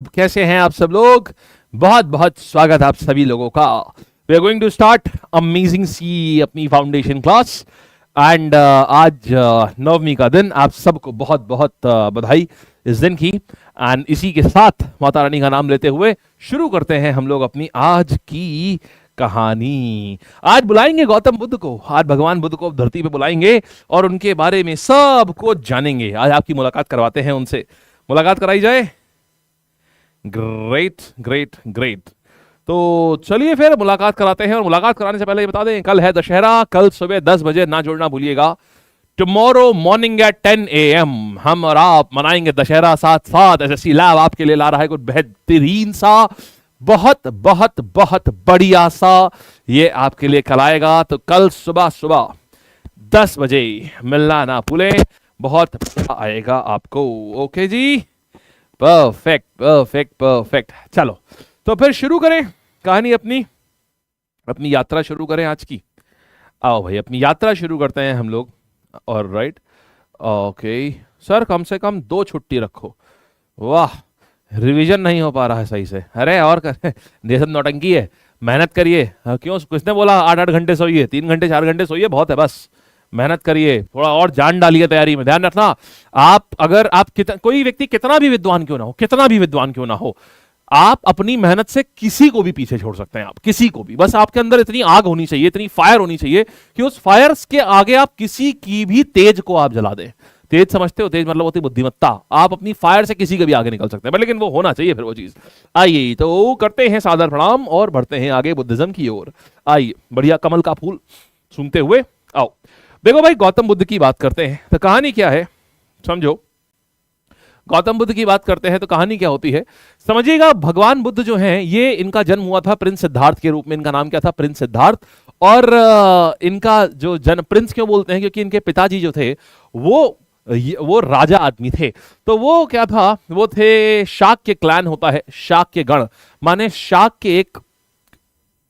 कैसे हैं आप सब लोग। बहुत बहुत स्वागत आप सभी लोगों का। We are going to start amazing सी अपनी फाउंडेशन क्लास एंड आज नवमी का दिन। आप सबको बहुत बहुत बधाई इस दिन की। एंड इसी के साथ माता रानी का नाम लेते हुए शुरू करते हैं हम लोग अपनी आज की कहानी। आज बुलाएंगे गौतम बुद्ध को। आज भगवान बुद्ध को धरती पे बुलाएंगे और उनके बारे में सब कुछ जानेंगे। आज आपकी मुलाकात करवाते हैं उनसे। मुलाकात कराई जाए। Great great great. तो चलिए फिर मुलाकात कराते हैं। और मुलाकात कराने से पहले ये बता दें, कल है दशहरा। कल सुबह 10 बजे ना जुड़ना भूलिएगा। टुमारो मॉर्निंग एट 10 AM हम और आप मनाएंगे दशहरा। साथ साथ SSC लैब आपके लिए ला रहा है कुछ बेहतरीन सा, बहुत बहुत बहुत बढ़िया सा ये आपके लिए कल आएगा। तो कल सुबह सुबह 10 बजे मिलना ना भूलें। बहुत मजा आएगा आपको। ओके जी, परफेक्ट परफेक्ट परफेक्ट। चलो तो फिर शुरू करें कहानी अपनी अपनी यात्रा शुरू करें आज की। आओ भाई अपनी यात्रा शुरू करते हैं हम लोग। और राइट ओके सर, कम से कम 2 छुट्टी रखो। वाह, रिवीजन नहीं हो पा रहा है सही से। अरे और करें, ये सब नौटंकी है। मेहनत करिए। क्यों, किसने बोला 8-8 घंटे सोइए? 3 घंटे 4 घंटे सोइए, बहुत है। बस मेहनत करिए, थोड़ा और जान डालिए तैयारी में। ध्यान रखना, आप कोई व्यक्ति कितना भी विद्वान क्यों ना हो, कितना भी विद्वान क्यों ना हो, आप अपनी मेहनत से किसी को भी पीछे छोड़ सकते हैं। आप किसी को भी, बस आपके अंदर इतनी आग होनी चाहिए, इतनी फायर होनी चाहिए कि उस फायर के आगे आप किसी की भी तेज को आप जला दें। तेज समझते हो? तेज मतलब होती बुद्धिमत्ता। आप अपनी फायर से किसी के भी आगे निकल सकते हैं, लेकिन वो होना चाहिए फिर वो चीज। आइए तो करते हैं सादर प्रणाम और बढ़ते हैं आगे बुद्धिज्म की ओर। आइए बढ़िया कमल का फूल सूंघते हुए आओ। देखो भाई, गौतम बुद्ध की बात करते हैं तो कहानी क्या है समझो। गौतम बुद्ध की बात करते हैं तो कहानी क्या होती है समझिएगा। भगवान बुद्ध जो हैं, ये इनका जन्म हुआ था प्रिंस सिद्धार्थ के रूप में। इनका नाम क्या था? प्रिंस सिद्धार्थ। और इनका जो जन्म, प्रिंस क्यों बोलते हैं? क्योंकि इनके पिताजी जो थे वो राजा आदमी थे। तो वो क्या था? वो थे शाक्य क्लैन होता है, शाक्य गण माने शाक्य एक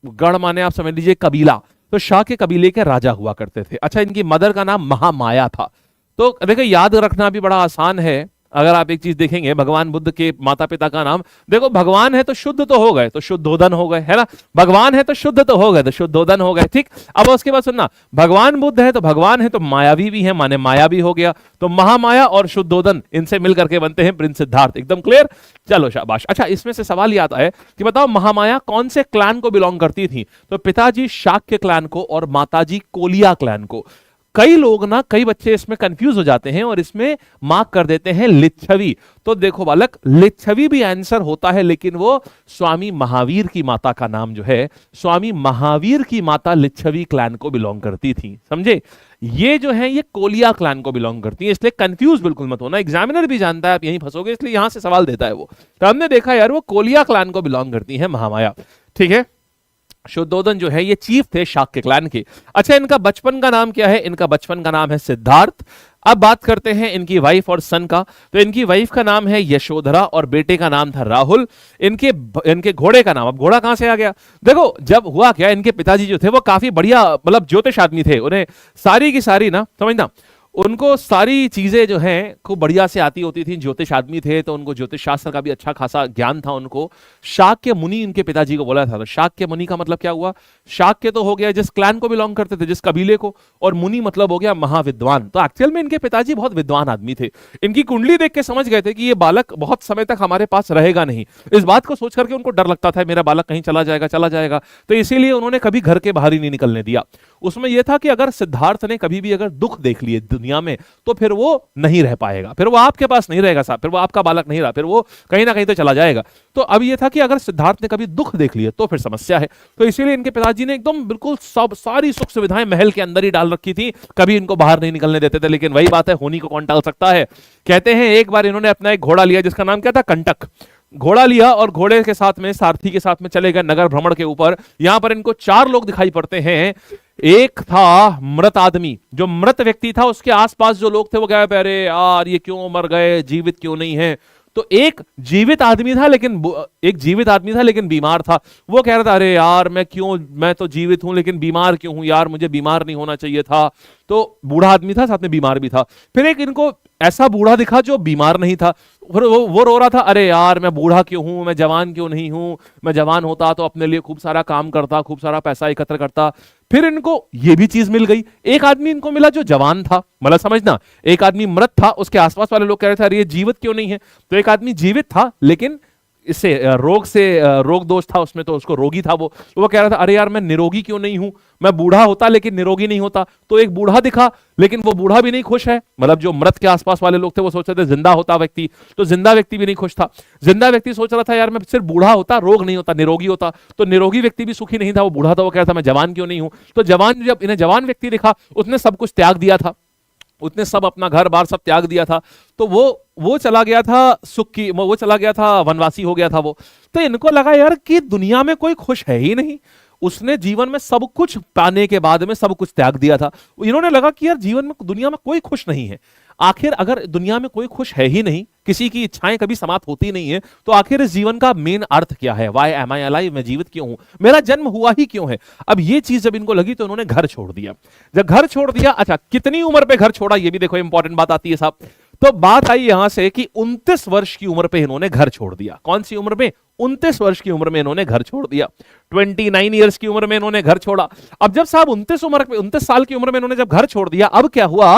गण माने आप समझ लीजिए कबीला। तो शाह के कबीले के राजा हुआ करते थे। अच्छा, इनकी मदर का नाम महामाया था। तो देखो याद रखना भी बड़ा आसान है। अगर आप एक चीज देखेंगे, भगवान बुद्ध के माता पिता का नाम देखो, भगवान है तो शुद्ध तो हो गए, तो शुद्धोदन हो गए, है ना। भगवान है तो शुद्ध तो हो गए, तो शुद्धोदन हो गए। ठीक, अब उसके बाद सुनना, भगवान बुद्ध है तो भगवान है तो मायावी भी है, माने माया भी हो गया। तो महामाया और शुद्धोदन इनसे मिल करके बनते हैं प्रिंस सिद्धार्थ। एकदम क्लियर? चलो शाबाश। अच्छा, इसमें से सवाल ये आता है कि बताओ महामाया कौन से क्लैन को बिलोंग करती थी? तो पिताजी शाक्य क्लैन को और माताजी कोलिया क्लैन को। कई लोग ना, कई बच्चे इसमें कंफ्यूज हो जाते हैं और इसमें मार्क कर देते हैं लिच्छवी। तो देखो बालक, लिच्छवी भी आंसर होता है, लेकिन वो स्वामी महावीर की माता का नाम जो है, स्वामी महावीर की माता लिच्छवी क्लैन को बिलोंग करती थी। समझे? ये जो है ये कोलिया क्लैन को बिलोंग करती है, इसलिए कंफ्यूज बिल्कुल मत होना। एग्जामिनर भी जानता है आप यहीं फंसोगे, इसलिए यहां से सवाल देता है वो। तो हमने देखा यार, वो कोलिया क्लैन को बिलोंग करती है महामाया। ठीक है। शुद्धोदन जो है ये चीफ थे शाक्य क्लैन के। अच्छा, इनका बचपन का नाम क्या है? इनका बचपन का नाम है सिद्धार्थ। अब बात करते हैं इनकी वाइफ और सन का। तो इनकी वाइफ का नाम है यशोधरा और बेटे का नाम था राहुल। इनके घोड़े का नाम, अब घोड़ा कहां से आ गया? देखो, जब हुआ क्या, इनके पिताजी जो थे वो काफी बढ़िया मतलब ज्योतिष आदमी थे। उन्हें सारी की सारी ना, समझना, उनको सारी चीजें जो हैं खूब बढ़िया से आती होती थी। ज्योतिष आदमी थे तो उनको ज्योतिष शास्त्र का भी अच्छा खासा ज्ञान था उनको। शाक्य मुनि इनके पिताजी को बोला था। तो शाक्य मुनि का मतलब क्या हुआ? शाक्य तो हो गया जिस क्लैन को बिलोंग करते थे, जिस कबीले को, और मुनि मतलब हो गया महाविद्वान। तो एक्चुअल में इनके पिताजी बहुत विद्वान आदमी थे। इनकी कुंडली देख के समझ गए थे कि ये बालक बहुत समय तक हमारे पास रहेगा नहीं। इस बात को सोच करके उनको डर लगता था, मेरा बालक कहीं चला जाएगा चला जाएगा। तो इसीलिए उन्होंने कभी घर के बाहर ही नहीं निकलने दिया। उसमें यह था कि अगर सिद्धार्थ ने कभी भी अगर दुख देख लिए दुनिया में, तो फिर वो नहीं रह पाएगा, फिर वो आपके पास नहीं रहेगा साहब, फिर वो आपका बालक नहीं रहा, फिर वो कहीं ना कहीं तो चला जाएगा। तो अब ये था कि अगर सिद्धार्थ ने कभी दुख देख लिया तो फिर समस्या है। तो इसीलिए इनके पिताजी ने एकदम बिल्कुल सब सारी सुख सुविधाएं महल के अंदर ही डाल रखी थी, कभी इनको बाहर नहीं निकलने देते थे। लेकिन वही बात है, होनी को कौन टाल सकता है। कहते हैं एक बार इन्होंने अपना एक घोड़ा लिया जिसका नाम क्या था? कंटक। घोड़ा लिया और घोड़े के साथ में, सारथी के साथ में चले गए नगर भ्रमण के ऊपर। यहां पर इनको 4 लोग दिखाई पड़ते हैं। एक था मृत आदमी, जो मृत व्यक्ति था उसके आसपास जो लोग थे वो कह, अरे यार ये क्यों मर गए, जीवित क्यों नहीं है? तो एक जीवित आदमी था लेकिन बीमार था। वो कह रहा था अरे यार मैं तो जीवित हूं लेकिन बीमार क्यों हूं यार, मुझे बीमार नहीं होना चाहिए था। तो बूढ़ा आदमी था, साथ में बीमार भी था। फिर एक इनको ऐसा बूढ़ा दिखा जो बीमार नहीं था। वो रो रहा था, अरे यार मैं बूढ़ा क्यों हूं, मैं जवान क्यों नहीं हूं, मैं जवान होता तो अपने लिए खूब सारा काम करता, खूब सारा पैसा एकत्र करता। फिर इनको ये भी चीज मिल गई, एक आदमी इनको मिला जो जवान था, मतलब समझना, एक आदमी मृत था, उसके आसपास वाले लोग कह रहे थे अरे ये जीवित क्यों नहीं है। तो एक आदमी जीवित था लेकिन इससे रोग दोष था उसमें, तो उसको रोगी था। वो कह रहा था अरे यार मैं निरोगी क्यों नहीं हूं, मैं बूढ़ा होता लेकिन निरोगी नहीं होता। तो एक बूढ़ा दिखा, लेकिन वो बूढ़ा भी नहीं खुश है, मतलब जो मृत के आसपास वाले लोग थे वो सोच रहे थे जिंदा होता व्यक्ति, तो जिंदा व्यक्ति भी नहीं खुश था। जिंदा व्यक्ति सोच रहा था यार मैं सिर्फ बूढ़ा होता, रोग नहीं होता, निरोगी होता, तो निरोगी व्यक्ति भी सुखी नहीं था। वो बूढ़ा था, वो कह रहा था मैं जवान क्यों नहीं हूं। तो जवान, जब इन्हें जवान व्यक्ति दिखा, उसने सब कुछ त्याग दिया था, उसने सब अपना घर बार सब त्याग दिया था। तो वो चला गया था वो चला गया था, वनवासी हो गया था वो। तो इनको लगा यार कि दुनिया में कोई खुश है ही नहीं, उसने जीवन में सब कुछ पाने के बाद में सब कुछ त्याग दिया था। इन्होंने लगा कि यार जीवन में, दुनिया में कोई खुश नहीं है। आखिर अगर दुनिया में कोई खुश है ही नहीं, किसी की इच्छाएं कभी समाप्त होती नहीं है, तो आखिर इस जीवन का मेन अर्थ क्या है? वाई एम आई अलाइव, मैं जीवित क्यों हूं, मेरा जन्म हुआ ही क्यों है? अब ये चीज जब इनको लगी तो इन्होंने घर छोड़ दिया। जब घर छोड़ दिया, अच्छा कितनी उम्र पे घर छोड़ा, ये भी देखो इंपॉर्टेंट बात आती है साहब। तो बात आई यहां से कि 29 वर्ष की उम्र पे इन्होंने घर छोड़ दिया। कौन सी उम्र में? 29 वर्ष की उम्र में इन्होंने घर छोड़ दिया। 29 ईयर्स की उम्र में इन्होंने घर छोड़ा। अब जब साहब 29 साल की उम्र में इन्होंने जब घर छोड़ दिया, अब क्या हुआ?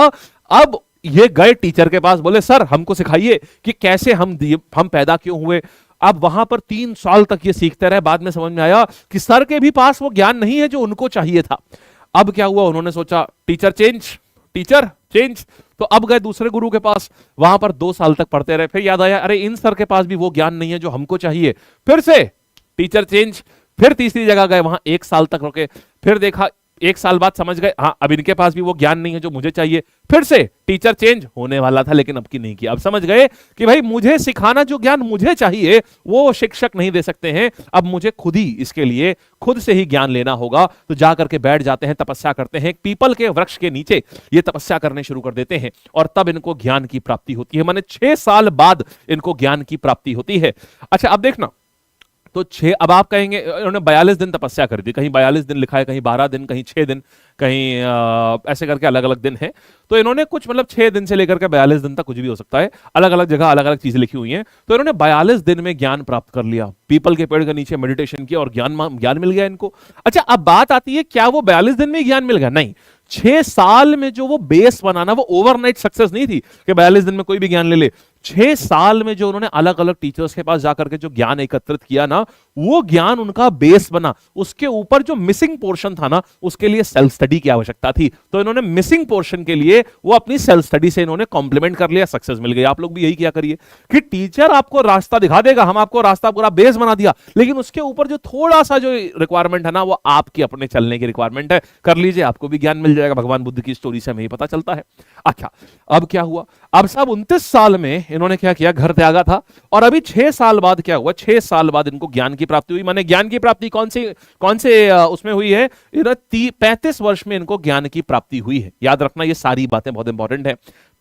अब ये गए टीचर के पास, बोले सर हमको सिखाइए कि कैसे हम पैदा क्यों हुए। अब वहां पर 3 साल तक ये सीखते रहे। बाद में समझ में आया कि सर के भी पास वो ज्ञान नहीं है जो उनको चाहिए था। अब क्या हुआ? उन्होंने सोचा टीचर चेंज। तो अब गए दूसरे गुरु के पास, वहां पर 2 साल तक पढ़ते रहे। फिर याद आया अरे इन सर के पास भी वो ज्ञान नहीं है जो हमको चाहिए। फिर से टीचर चेंज। फिर तीसरी जगह गए, वहां 1 साल तक रुके। फिर देखा 1 साल बाद समझ गए हाँ अब इनके पास भी वो ज्ञान नहीं है जो मुझे चाहिए। फिर से टीचर चेंज होने वाला था लेकिन अब की नहीं किया। अब समझ गए कि भाई मुझे सिखाना जो ज्ञान मुझे चाहिए वो शिक्षक नहीं दे सकते हैं, अब मुझे खुद ही इसके लिए खुद से ही ज्ञान लेना होगा। तो जाकर के बैठ जाते हैं, तपस्या करते हैं, पीपल के वृक्ष के नीचे ये तपस्या करने शुरू कर देते हैं और तब इनको ज्ञान की प्राप्ति होती है। माने 6 साल बाद इनको ज्ञान की प्राप्ति होती है। अच्छा अब देखना, तो 6, अब आप कहेंगे इन्होंने 42 दिन तपस्या कर दी, कहीं 42 दिन लिखा है, कहीं 12 दिन, कहीं 6 दिन, कहीं ऐसे करके अलग अलग दिन है। तो इन्होंने कुछ मतलब 6 दिन से लेकर के 42 दिन तक कुछ भी हो सकता है, अलग अलग जगह अलग अलग चीजें लिखी हुई हैं। तो इन्होंने 42 दिन में ज्ञान प्राप्त कर लिया, पीपल के पेड़ के नीचे मेडिटेशन किया और ज्ञान मिल गया इनको। अच्छा अब बात आती है क्या वो 42 दिन में ज्ञान मिल गया? नहीं, 6 साल में जो वो बेस बनाना, वो ओवरनाइट सक्सेस नहीं थी कि 42 दिन में कोई भी ज्ञान ले ले। 6 साल में जो उन्होंने अलग अलग टीचर्स के पास जाकर के जो ज्ञान एकत्रित किया ना, वो ज्ञान उनका बेस बना। उसके ऊपर जो मिसिंग पोर्शन था ना, उसके लिए सेल्फ स्टडी की आवश्यकता थी। तो इन्होंने मिसिंग पोर्शन के लिए वो अपनी सेल्फ स्टडी से इन्होंने कॉम्प्लीमेंट कर लिया, सक्सेस मिल गई। आप लोग भी यही किया करिए कि टीचर आपको रास्ता दिखा देगा, हम आपको रास्ता पूरा बेस बना दिया, लेकिन उसके ऊपर जो थोड़ा सा जो रिक्वायरमेंट है ना, वो आपकी अपने चलने की रिक्वायरमेंट है। कर लीजिए, आपको भी ज्ञान मिल जाएगा। भगवान बुद्ध की स्टोरी से हमें पता चलता है। अच्छा अब क्या हुआ? अब साहब 29 साल में इन्होंने क्या किया? घर त्यागा था। और अभी 6 साल बाद क्या हुआ? 6 साल बाद इनको ज्ञान की प्राप्ति हुई। माने ज्ञान की प्राप्ति कौन से उसमें हुई है? 35 वर्ष में इनको ज्ञान की प्राप्ति हुई है। याद रखना, ये सारी बातें बहुत इंपॉर्टेंट है।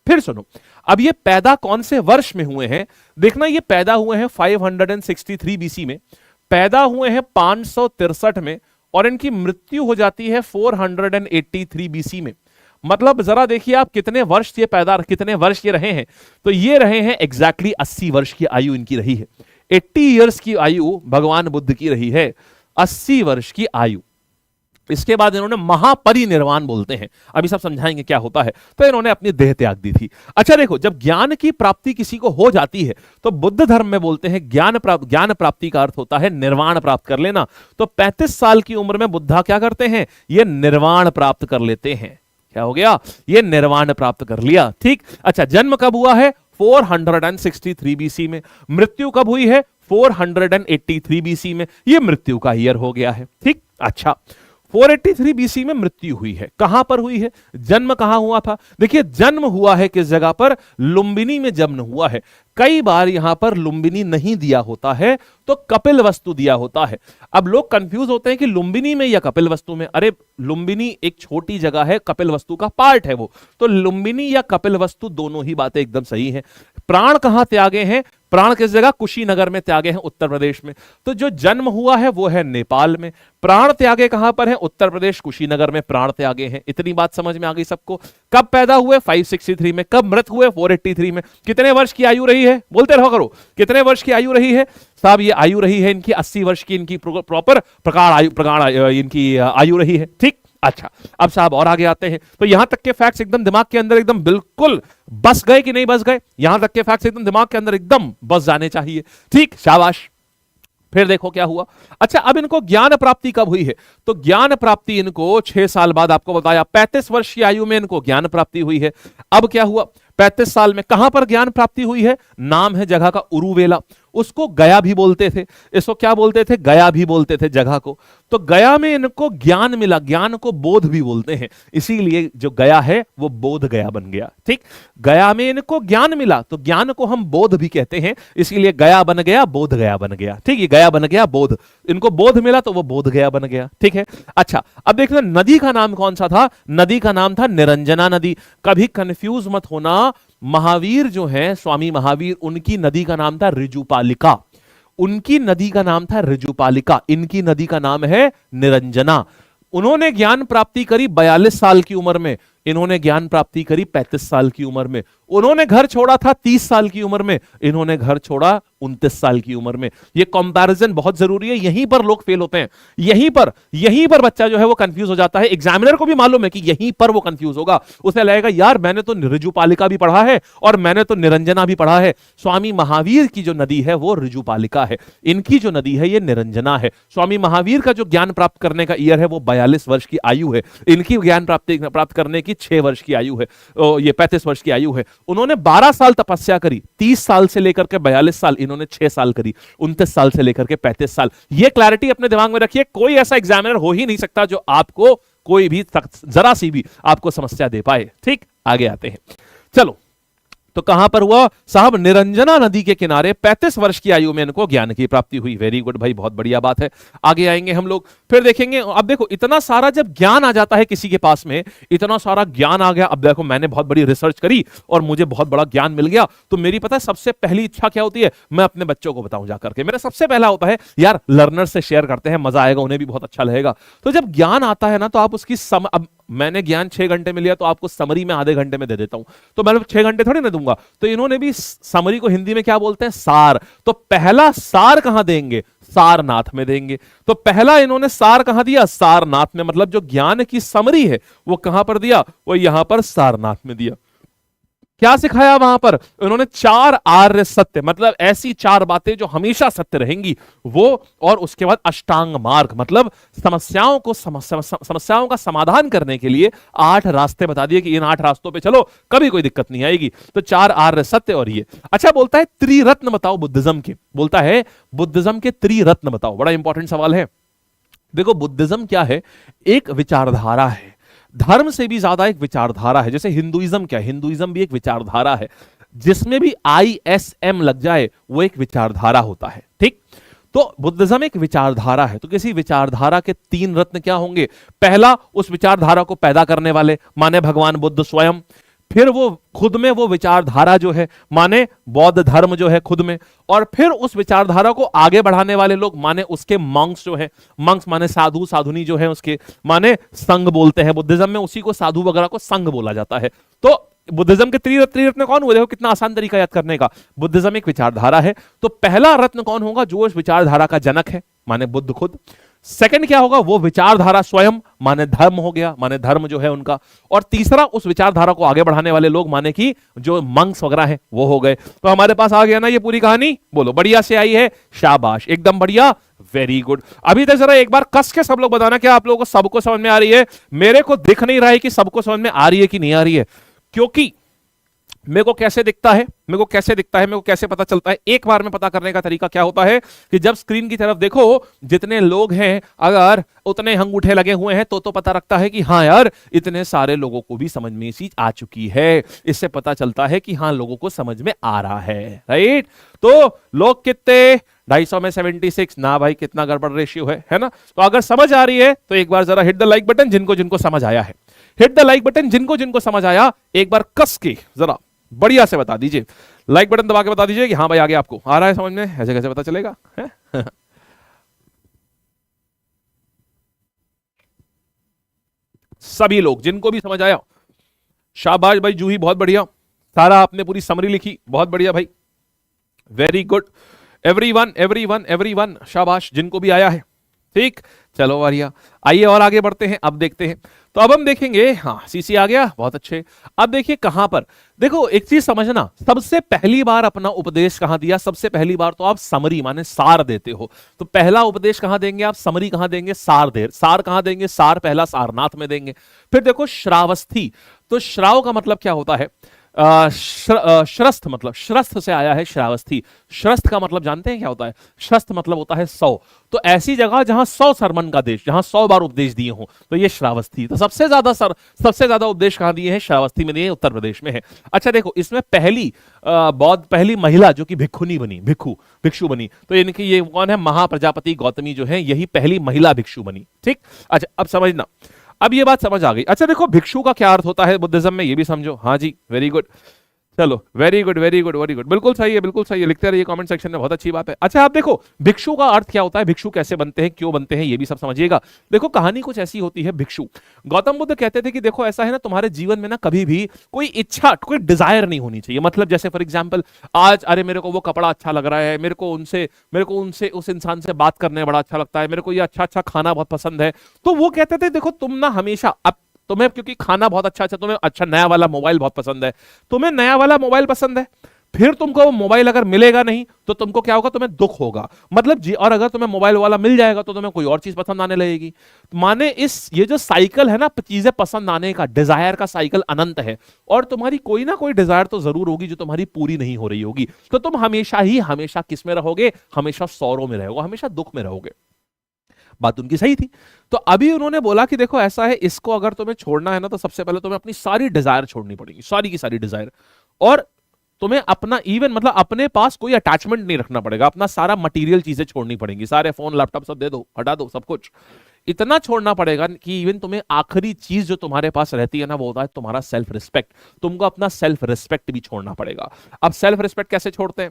फिर सुनो, अब ये पैदा कौन से वर्ष में हुए हैं? देखना, ये पैदा हुए हैं 563 बीसी में, पैदा हुए हैं 563 में, और इनकी मृत्यु हो जाती है 483 बीसी में। मतलब जरा देखिए आप कितने वर्ष ये रहे हैं। तो ये रहे हैं एग्जैक्टली 80 वर्ष की आयु इनकी रही है। 80 इयर्स की आयु भगवान बुद्ध की रही है, 80 वर्ष की आयु। इसके बाद इन्होंने महापरिनिर्वाण बोलते हैं, अभी सब समझाएंगे क्या होता है। तो इन्होंने अपनी देह त्याग दी थी। अच्छा देखो, जब ज्ञान की प्राप्ति किसी को हो जाती है तो बुद्ध धर्म में बोलते हैं ज्ञान प्राप्ति का अर्थ होता है निर्वाण प्राप्त कर लेना। तो 35 साल की उम्र में बुद्धा क्या करते हैं? ये निर्वाण प्राप्त कर लेते हैं। क्या हो गया? ये निर्वाण प्राप्त कर लिया। ठीक। अच्छा, जन्म कब हुआ है? 463 बीसी में। मृत्यु कब हुई है? 483 बीसी में। ये मृत्यु का ईयर हो गया है। ठीक। अच्छा, 483 बीसी में मृत्यु हुई है। कहां पर हुई है? जन्म कहां हुआ था? देखिए, जन्म हुआ है किस जगह पर? लुंबिनी में जन्म हुआ है। कई बार यहां पर लुंबिनी नहीं दिया होता है तो कपिलवस्तु दिया होता है। अब लोग कंफ्यूज होते हैं कि लुंबिनी में या कपिलवस्तु में। अरे लुंबिनी एक छोटी जगह है, कपिलवस्तु का पार्ट है वो। तो लुंबिनी या कपिलवस्तु दोनों ही बातें एकदम सही हैं। प्राण कहां त्यागे हैं? प्राण किस जगह? कुशीनगर में त्यागे हैं, उत्तर प्रदेश में। तो जो जन्म हुआ है वो है नेपाल में, प्राण त्यागे कहां पर है? उत्तर प्रदेश कुशीनगर में प्राण त्यागे हैं। इतनी बात समझ में आ गई सबको। कब पैदा हुए? 563 में। कब मृत हुए? 483 में। कितने वर्ष की आयु रही है? बोलते रहो करो, कितने वर्ष की आयु रही है साहब? ये आयु रही है इनकी 80 वर्ष की, इनकी प्रॉपर प्रगाढ़ इनकी आयु रही है। ठीक, अच्छा, अब साहब और आगे आते हैं। तो यहां तक के फैक्ट्स एकदम दिमाग के अंदर एकदम बिल्कुल बस गए कि नहीं बस गए? यहां तक के फैक्ट्स एकदम दिमाग के अंदर एकदम बस जाने चाहिए। ठीक, शाबाश। फिर देखो क्या हुआ। अच्छा, अब इनको ज्ञान प्राप्ति कब हुई है? तो ज्ञान प्राप्ति इनको 6 साल बाद, आपको बताया 35 वर्ष की आयु में इनको ज्ञान प्राप्ति हुई है। अब क्या हुआ? 35 साल में कहां पर ज्ञान प्राप्ति हुई है? नाम है जगह का उरुवेला। उसको गया भी बोलते थे। इसको क्या बोलते थे? गया भी बोलते थे जगह को। तो गया में इनको ज्ञान मिला, ज्ञान को बोध भी बोलते हैं, इसीलिए जो गया है वो बोध गया बन गया। ठीक, गया में इनको ज्ञान मिला तो ज्ञान को हम बोध भी कहते हैं, इसीलिए गया बन गया, बोध गया बन गया। ठीक, ये गया बन गया बोध, इनको बोध मिला तो वो बोध गया बन गया। ठीक है, अच्छा, अब देखना नदी का नाम कौन सा था? नदी का नाम था निरंजना नदी। कभी कंफ्यूज मत होना, महावीर जो है, स्वामी महावीर, उनकी नदी का नाम था ऋजुपालिका। उनकी नदी का नाम था ऋजुपालिका, इनकी नदी का नाम है निरंजना। उन्होंने ज्ञान प्राप्ति करी 42 साल की उम्र में, इन्होंने ज्ञान प्राप्ति करी 35 साल की उम्र में। उन्होंने घर छोड़ा था 30 साल की उम्र में, इन्होंने घर छोड़ा 29 साल की उम्र में। ये कंपैरिजन बहुत जरूरी है, यहीं पर लोग फेल होते हैं। यहीं पर बच्चा जो है वो कंफ्यूज हो जाता है। एग्जामिनर को भी मालूम है कि यहीं पर वो कंफ्यूज होगा। उसे लगेगा यार मैंने तो ऋजुपालिका भी पढ़ा है और मैंने तो निरंजना भी पढ़ा है। स्वामी महावीर की जो नदी है वो ऋजुपालिका है, इनकी जो नदी है ये निरंजना है। स्वामी महावीर का जो ज्ञान प्राप्त करने का ईयर है वो 42 वर्ष की आयु है, इनकी ज्ञान प्राप्त करने की 6 वर्ष की आयु है, ये 35 वर्ष की आयु है। उन्होंने 12 साल तपस्या करी, 30 साल से लेकर के 42 साल, इन्होंने 6 साल करी, 29 साल से लेकर के 35 साल। ये क्लैरिटी अपने दिमाग में रखिए। कोई ऐसा एग्जामिनर हो ही नहीं सकता जो आपको कोई भी जरा सी भी आपको समस्या दे पाए। ठीक, आगे आते हैं। चलो, तो कहां पर हुआ साहब? निरंजना नदी के किनारे 35 वर्ष की आयु में इनको ज्ञान की प्राप्ति हुई। वेरी गुड भाई, बहुत बढ़िया बात है। आगे आएंगे हम लोग, फिर देखेंगे। अब देखो, इतना सारा जब ज्ञान आ जाता है किसी के पास में, इतना सारा ज्ञान आ गया। अब देखो, मैंने बहुत बड़ी रिसर्च करी और मुझे बहुत बड़ा ज्ञान मिल गया, तो मेरी पता है सबसे पहली इच्छा क्या होती है? मैं अपने बच्चों को बताऊं जाकर के। मेरा सबसे पहला होता है यार लर्नर से शेयर करते हैं, मजा आएगा, उन्हें भी बहुत अच्छा लगेगा। तो जब ज्ञान आता है ना, तो आप उसकी अब मैंने ज्ञान 6 घंटे में लिया तो आपको समरी में आधे घंटे में दे देता हूं, तो मैं 6 घंटे थोड़ी ना दूंगा। तो इन्होंने भी समरी को हिंदी में क्या बोलते हैं? सार। तो पहला सार कहां देंगे? सारनाथ में देंगे। तो पहला इन्होंने सार कहां दिया? सारनाथ में। मतलब जो ज्ञान की समरी है वो कहां पर दिया? वो यहां पर सारनाथ में दिया। क्या सिखाया वहां पर? उन्होंने 4 आर्य सत्य, मतलब ऐसी 4 बातें जो हमेशा सत्य रहेंगी वो, और उसके बाद अष्टांग मार्ग, मतलब समस्याओं का समाधान करने के लिए 8 रास्ते बता दिए कि इन 8 रास्तों पे चलो, कभी कोई दिक्कत नहीं आएगी। तो 4 आर्य सत्य और ये। अच्छा, बोलता है त्रिरत्न बताओ बुद्धिज्म के, बोलता है बुद्धिज्म के त्रिरत्न बताओ। बड़ा इंपॉर्टेंट सवाल है। देखो, बुद्धिज्म क्या है? एक विचारधारा है, धर्म से भी ज्यादा एक विचारधारा है। जैसे हिंदुइज्म क्या है? हिंदुइज्म भी एक विचारधारा है, जिसमें भी ISM लग जाए वो एक विचारधारा होता है। ठीक, तो बुद्धिज्म एक विचारधारा है। तो किसी विचारधारा के 3 रत्न क्या होंगे? पहला, उस विचारधारा को पैदा करने वाले, माने भगवान बुद्ध स्वयं। फिर वो खुद में वो विचारधारा जो है, माने बौद्ध धर्म जो है खुद में। और फिर उस विचारधारा को आगे बढ़ाने वाले लोग, माने उसके मंक्स जो है, मंक्स माने साधु साधुनी जो है उसके, माने संघ बोलते हैं बुद्धिज्म में, उसी को साधु वगैरह को संघ बोला जाता है। तो बुद्धिज्म के त्रिरत्न कौन हुए? देखो कितना आसान तरीका याद करने का। बुद्धिज्म एक विचारधारा है, तो पहला रत्न कौन होगा? जो उस विचारधारा का जनक है, माने बुद्ध खुद। सेकंड क्या होगा? वो विचारधारा स्वयं, माने धर्म हो गया, माने धर्म जो है उनका। और तीसरा, उस विचारधारा को आगे बढ़ाने वाले लोग, माने कि जो मंक्स वगैरह हैं वो हो गए। तो हमारे पास आ गया ना ये पूरी कहानी। बोलो, बढ़िया से आई है? शाबाश, एकदम बढ़िया, वेरी गुड। अभी तक जरा एक बार कस के सब लोग बताना क्या आप लोगों को सबको समझ में आ रही है? मेरे को दिख नहीं रहा है कि सबको समझ में आ रही है कि नहीं आ रही है, क्योंकि मेरे को कैसे दिखता है, मेरे को कैसे पता चलता है? एक बार में पता करने का तरीका क्या होता है कि जब स्क्रीन की तरफ देखो, जितने लोग हैं अगर उतने अंगूठे लगे हुए हैं तो पता रखता है कि हाँ यार, इतने सारे लोगों को भी समझ में ये चीज आ चुकी है। इससे पता चलता है कि हाँ, लोगों को समझ में आ रहा है, राइट? तो लोग कितने? 250 में 76 ना भाई, कितना गड़बड़ रेशियो है ना? तो अगर समझ आ रही है तो एक बार जरा हिट द लाइक बटन, जिनको जिनको समझ आया है। हिट द लाइक बटन जिनको जिनको समझ आया, एक बार कस के जरा बढ़िया से बता दीजिए। लाइक बटन दबा के बता दीजिए कि हाँ भाई आगे आपको आ रहा है समझ में, ऐसे कैसे पता चलेगा है? सभी लोग जिनको भी समझ आया, शाबाश भाई जूही, बहुत बढ़िया, सारा आपने पूरी समरी लिखी, बहुत बढ़िया भाई, very good, everyone everyone everyone, शाबाश जिनको भी आया है। ठीक, चलो बढ़िया, आइए और आगे बढ़ते हैं, अब देखते हैं। तो अब हम देखेंगे, हाँ सीसी आ गया, बहुत अच्छे। अब देखिए कहां पर, देखो एक चीज समझना, सबसे पहली बार अपना उपदेश कहां दिया, सबसे पहली बार तो आप समरी माने सार देते हो, तो पहला उपदेश कहां देंगे आप, समरी कहां देंगे, सार दे, सार कहां देंगे, सार पहला सारनाथ में देंगे। फिर देखो श्रावस्थी, तो श्राव का मतलब क्या होता है, श्रस्थ, मतलब श्रस्थ से आया है श्रावस्थी। श्रस्थ का मतलब जानते हैं क्या होता है, श्रस्थ मतलब होता है 100, तो ऐसी जगह जहां 100 सरमन का देश, जहां 100 बार उपदेश दिए हों, तो ये श्रावस्थी। तो सबसे ज्यादा उपदेश कहां दिए हैं, श्रावस्थी में दिए, उत्तर प्रदेश में है। अच्छा देखो, इसमें पहली बौद्ध पहली महिला जो कि भिक्षुनी बनी, भिक्षु बनी, तो इनकी ये कौन है, महाप्रजापति गौतमी जो है, यही पहली महिला भिक्षु बनी। ठीक, अच्छा अब समझना, अब ये बात समझ आ गई। अच्छा देखो, भिक्षु का क्या अर्थ होता है बुद्धिज्म में, ये भी समझो। हाँ जी, वेरी गुड, चलो very good very good very good, बिल्कुल सही है, बिल्कुल सही है, लिखते रहिए कमेंट सेक्शन में, बहुत अच्छी बात है। अच्छा आप देखो, भिक्षु का अर्थ क्या होता है, भिक्षु कैसे बनते हैं, क्यों बनते हैं, ये भी सब समझिएगा। देखो कहानी कुछ ऐसी होती है, भिक्षु, गौतम बुद्ध कहते थे कि देखो ऐसा है ना, तुम्हारे जीवन में ना कभी भी कोई इच्छा, कोई डिजायर नहीं होनी चाहिए। मतलब जैसे फॉर एग्जाम्पल, आज अरे मेरे को वो कपड़ा अच्छा लग रहा है, मेरे को उनसे उस इंसान से बात करने बड़ा अच्छा लगता है, मेरे को ये अच्छा अच्छा खाना बहुत पसंद है, तो वो कहते थे देखो तुम ना हमेशा, अब तुम्हें क्योंकि खाना बहुत अच्छा, तुम्हें अच्छा नया वाला मोबाइल बहुत पसंद है, तुम्हें नया वाला मोबाइल पसंद है, फिर तुमको वो मोबाइल अगर मिलेगा नहीं तो तुमको क्या होगा, तुम्हें दुख होगा, मतलब जी, और अगर तुम्हें मोबाइल वाला मिल जाएगा तो तुम्हें कोई और चीज पसंद आने लगेगी। माने ये जो साइकिल है ना, चीजें पसंद आने का, डिजायर का साइकिल अनंत है, और तुम्हारी कोई ना कोई डिजायर तो जरूर होगी जो तुम्हारी पूरी नहीं हो रही होगी, तो तुम हमेशा किस में रहोगे, हमेशा सौरों में रहोगे, हमेशा दुख में रहोगे। बात उनकी सही थी। तो अभी उन्होंने बोला कि देखो ऐसा है, इसको अगर तुम्हें छोड़ना है ना, तो सबसे पहले तुम्हें अपनी सारी डिजायर छोड़नी पड़ेगी, सारी की सारी डिजायर, और तुम्हें अपना इवन मतलब अपने पास कोई अटैचमेंट नहीं रखना पड़ेगा, अपना सारा मटेरियल चीजें छोड़नी पड़ेंगी, सारे फोन लैपटॉप सब दे दो, हटा दो सब कुछ, इतना छोड़ना पड़ेगा कि इवन तुम्हें आखिरी चीज जो तुम्हारे पास रहती है ना, वो होता है तुम्हारा सेल्फ रिस्पेक्ट, तुमको अपना सेल्फ रिस्पेक्ट भी छोड़ना पड़ेगा। अब सेल्फ रिस्पेक्ट कैसे छोड़ते हैं,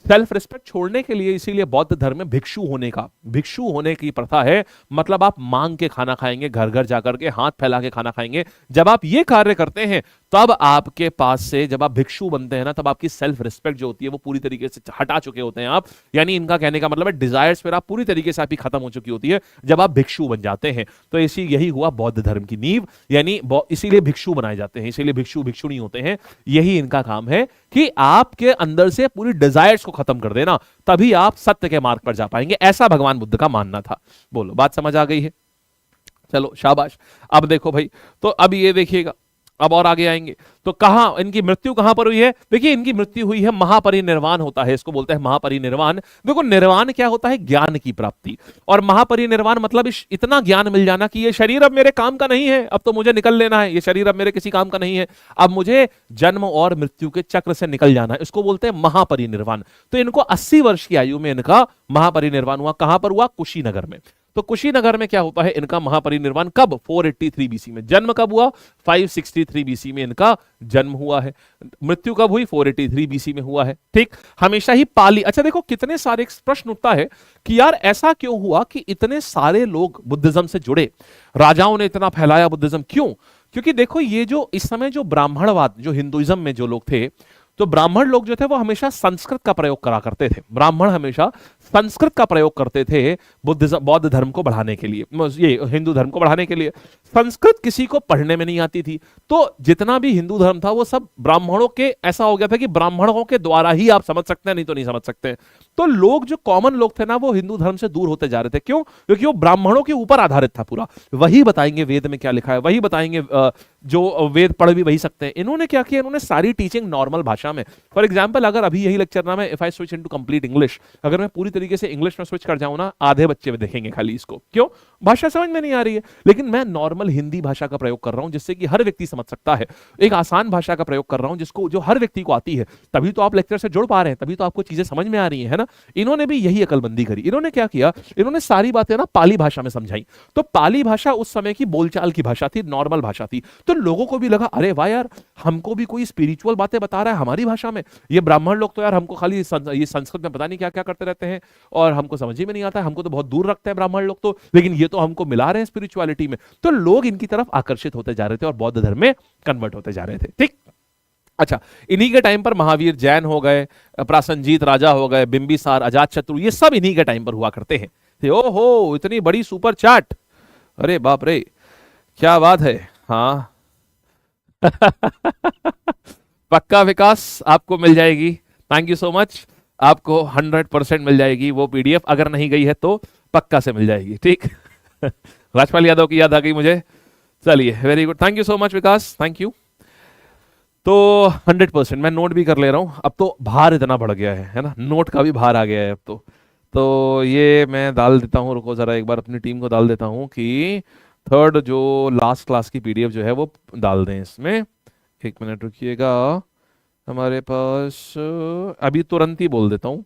सेल्फ रिस्पेक्ट छोड़ने के लिए इसीलिए बौद्ध धर्म में भिक्षु होने की प्रथा है, मतलब आप मांग के खाना खाएंगे, घर घर जाकर के हाथ फैला के खाना खाएंगे। जब आप ये कार्य करते हैं तब आपके पास से, जब आप भिक्षु बनते हैं ना, तब आपकी सेल्फ रिस्पेक्ट जो होती है वो पूरी तरीके से हटा चुके होते हैं आप, यानी इनका कहने का मतलब है डिजायर्स फिर आप पूरी तरीके से आपकी खत्म हो चुकी होती है जब आप भिक्षु बन जाते हैं। तो यही हुआ बौद्ध धर्म की नींव, यानी इसीलिए भिक्षु बनाए जाते हैं, इसीलिए भिक्षु नहीं होते हैं, यही इनका काम है कि आपके अंदर से पूरी डिजायर्स को खत्म कर देना, तभी आप सत्य के मार्ग पर जा पाएंगे, ऐसा भगवान बुद्ध का मानना था। बोलो बात समझ आ गई है, चलो शाबाश। अब देखो भाई, तो अब ये देखिएगा, अब और आगे आएंगे तो कहां इनकी मृत्यु कहां पर हुई है, देखिए इनकी मृत्यु हुई है, महापरिनिर्वाण होता है, इसको बोलते हैं महापरिनिर्वाण। देखो निर्वाण क्या होता है, ज्ञान की प्राप्ति, और महापरिनिर्वाण मतलब इतना ज्ञान मिल जाना कि ये शरीर अब मेरे काम का नहीं है, अब तो मुझे निकल लेना है, ये शरीर अब मेरे किसी काम का नहीं है, अब मुझे जन्म और मृत्यु के चक्र से निकल जाना है, इसको बोलते हैं महापरिनिर्वाण। तो इनको 80 वर्ष की आयु में इनका महापरिनिर्वाण हुआ। कहां पर हुआ, कुशीनगर में। तो कुशीनगर में क्या होता है, इनका महापरिनिर्वाण कब, 483 बीसी में। जन्म कब हुआ, 563 बीसी में इनका जन्म हुआ है। मृत्यु कब हुई, 483 बीसी में हुआ है। ठीक, हमेशा ही पाली। अच्छा देखो कितने सारे प्रश्न उठता है कि यार ऐसा क्यों हुआ कि इतने सारे लोग बुद्धिज्म से जुड़े, राजाओं ने इतना फैलाया बुद्धिज्म, क्यों? क्योंकि देखो ये जो इस समय जो ब्राह्मणवाद, जो हिंदुइज्म में जो लोग थे, तो ब्राह्मण लोग जो थे वो हमेशा संस्कृत का प्रयोग करा करते थे, ब्राह्मण हमेशा संस्कृत का प्रयोग करते थे बौद्ध धर्म को बढ़ाने के लिए, ये हिंदू धर्म को बढ़ाने के लिए। संस्कृत किसी को पढ़ने में नहीं आती थी, तो जितना भी हिंदू धर्म था वो सब ब्राह्मणों के, ऐसा हो गया था कि ब्राह्मणों के द्वारा ही आप समझ सकते हैं, नहीं तो नहीं समझ सकते। तो लोग जो कॉमन लोग थे ना, वो हिंदू धर्म से दूर होते जा रहे थे। क्यों? क्योंकि वो ब्राह्मणों के ऊपर आधारित था पूरा। वही बताएंगे वेद में क्या लिखा है, वही बताएंगे, जो वेद पढ़ भी वही सकते हैं। इन्होंने क्या किया, इन्होंने सारी टीचिंग नॉर्मल भाषा में। फॉर एग्जाम्पल अगर अभी यही लेक्चर ना, मैं if I switch into complete English, अगर मैं पूरी तरीके से इंग्लिश में स्विच कर जाऊं ना, आधे बच्चे देखेंगे खाली इसको। क्यों? भाषा समझ में नहीं आ रही है। लेकिन मैं नॉर्मल हिंदी भाषा का प्रयोग कर रहा हूं जिससे कि हर व्यक्ति समझ सकता है। एक आसान भाषा का प्रयोग कर रहा हूं जिसको, जो हर व्यक्ति को आती है, तभी तो आप लेक्चर से जुड़ पा रहे हैं, तभी तो आपको चीजें समझ में आ रही है ना। इन्होंने भी यही अकलबंदी करी। इन्होंने क्या किया, इन्होंने सारी बातें ना पाली भाषा में समझाई। तो पाली भाषा उस समय की बोलचाल की भाषा थी, नॉर्मल भाषा थी। तो लोगों को भी लगा अरे वाह यार, हमको भी कोई स्पिरिचुअल बातें बता रहा है हमारी भाषा में। ये ब्राह्मण लोग तो यार हमको खाली ये संस्कृत में पता नहीं क्या क्या करते रहते हैं और हमको समझ ही में नहीं आता है, हमको तो बहुत दूर रखते हैं ब्राह्मण लोग तो, लेकिन ये तो हमको मिला रहे हैं स्पिरिचुअलिटी में। तो लोग इनकी तरफ आकर्षित होते जा रहे थे और बौद्ध धर्म में कन्वर्ट होते जा रहे थे। ठीक, अच्छा, इन्हीं के टाइम पर महावीर जैन हो गए, प्रासंजीत राजा हो गए, बिंबिसार, अजातशत्रु, ये सब इन्हीं के टाइम पर हुआ करते हैं। ओहो, इतनी बड़ी सुपर चाट, अरे बाप रे, क्या बात है। हाँ पक्का विकास, आपको मिल जाएगी, थैंक यू सो मच, आपको 100% मिल जाएगी वो पीडीएफ, अगर नहीं गई है तो पक्का से मिल जाएगी। ठीक राजपाल यादव की याद आ गई मुझे, चलिए very good, thank you so much Vikas, thank you. तो 100% मैं नोट भी कर ले रहा हूं, अब तो भार इतना बढ़ गया है ना, नोट का भी भार आ गया है अब तो ये मैं डाल देता हूं, रुको जरा एक बार अपनी टीम को डाल देता हूं कि थर्ड जो लास्ट क्लास की पीडीएफ जो है वो डाल दें इसमें। एक मिनट रुकिएगा, हमारे पास अभी तुरंत ही बोल देता हूं।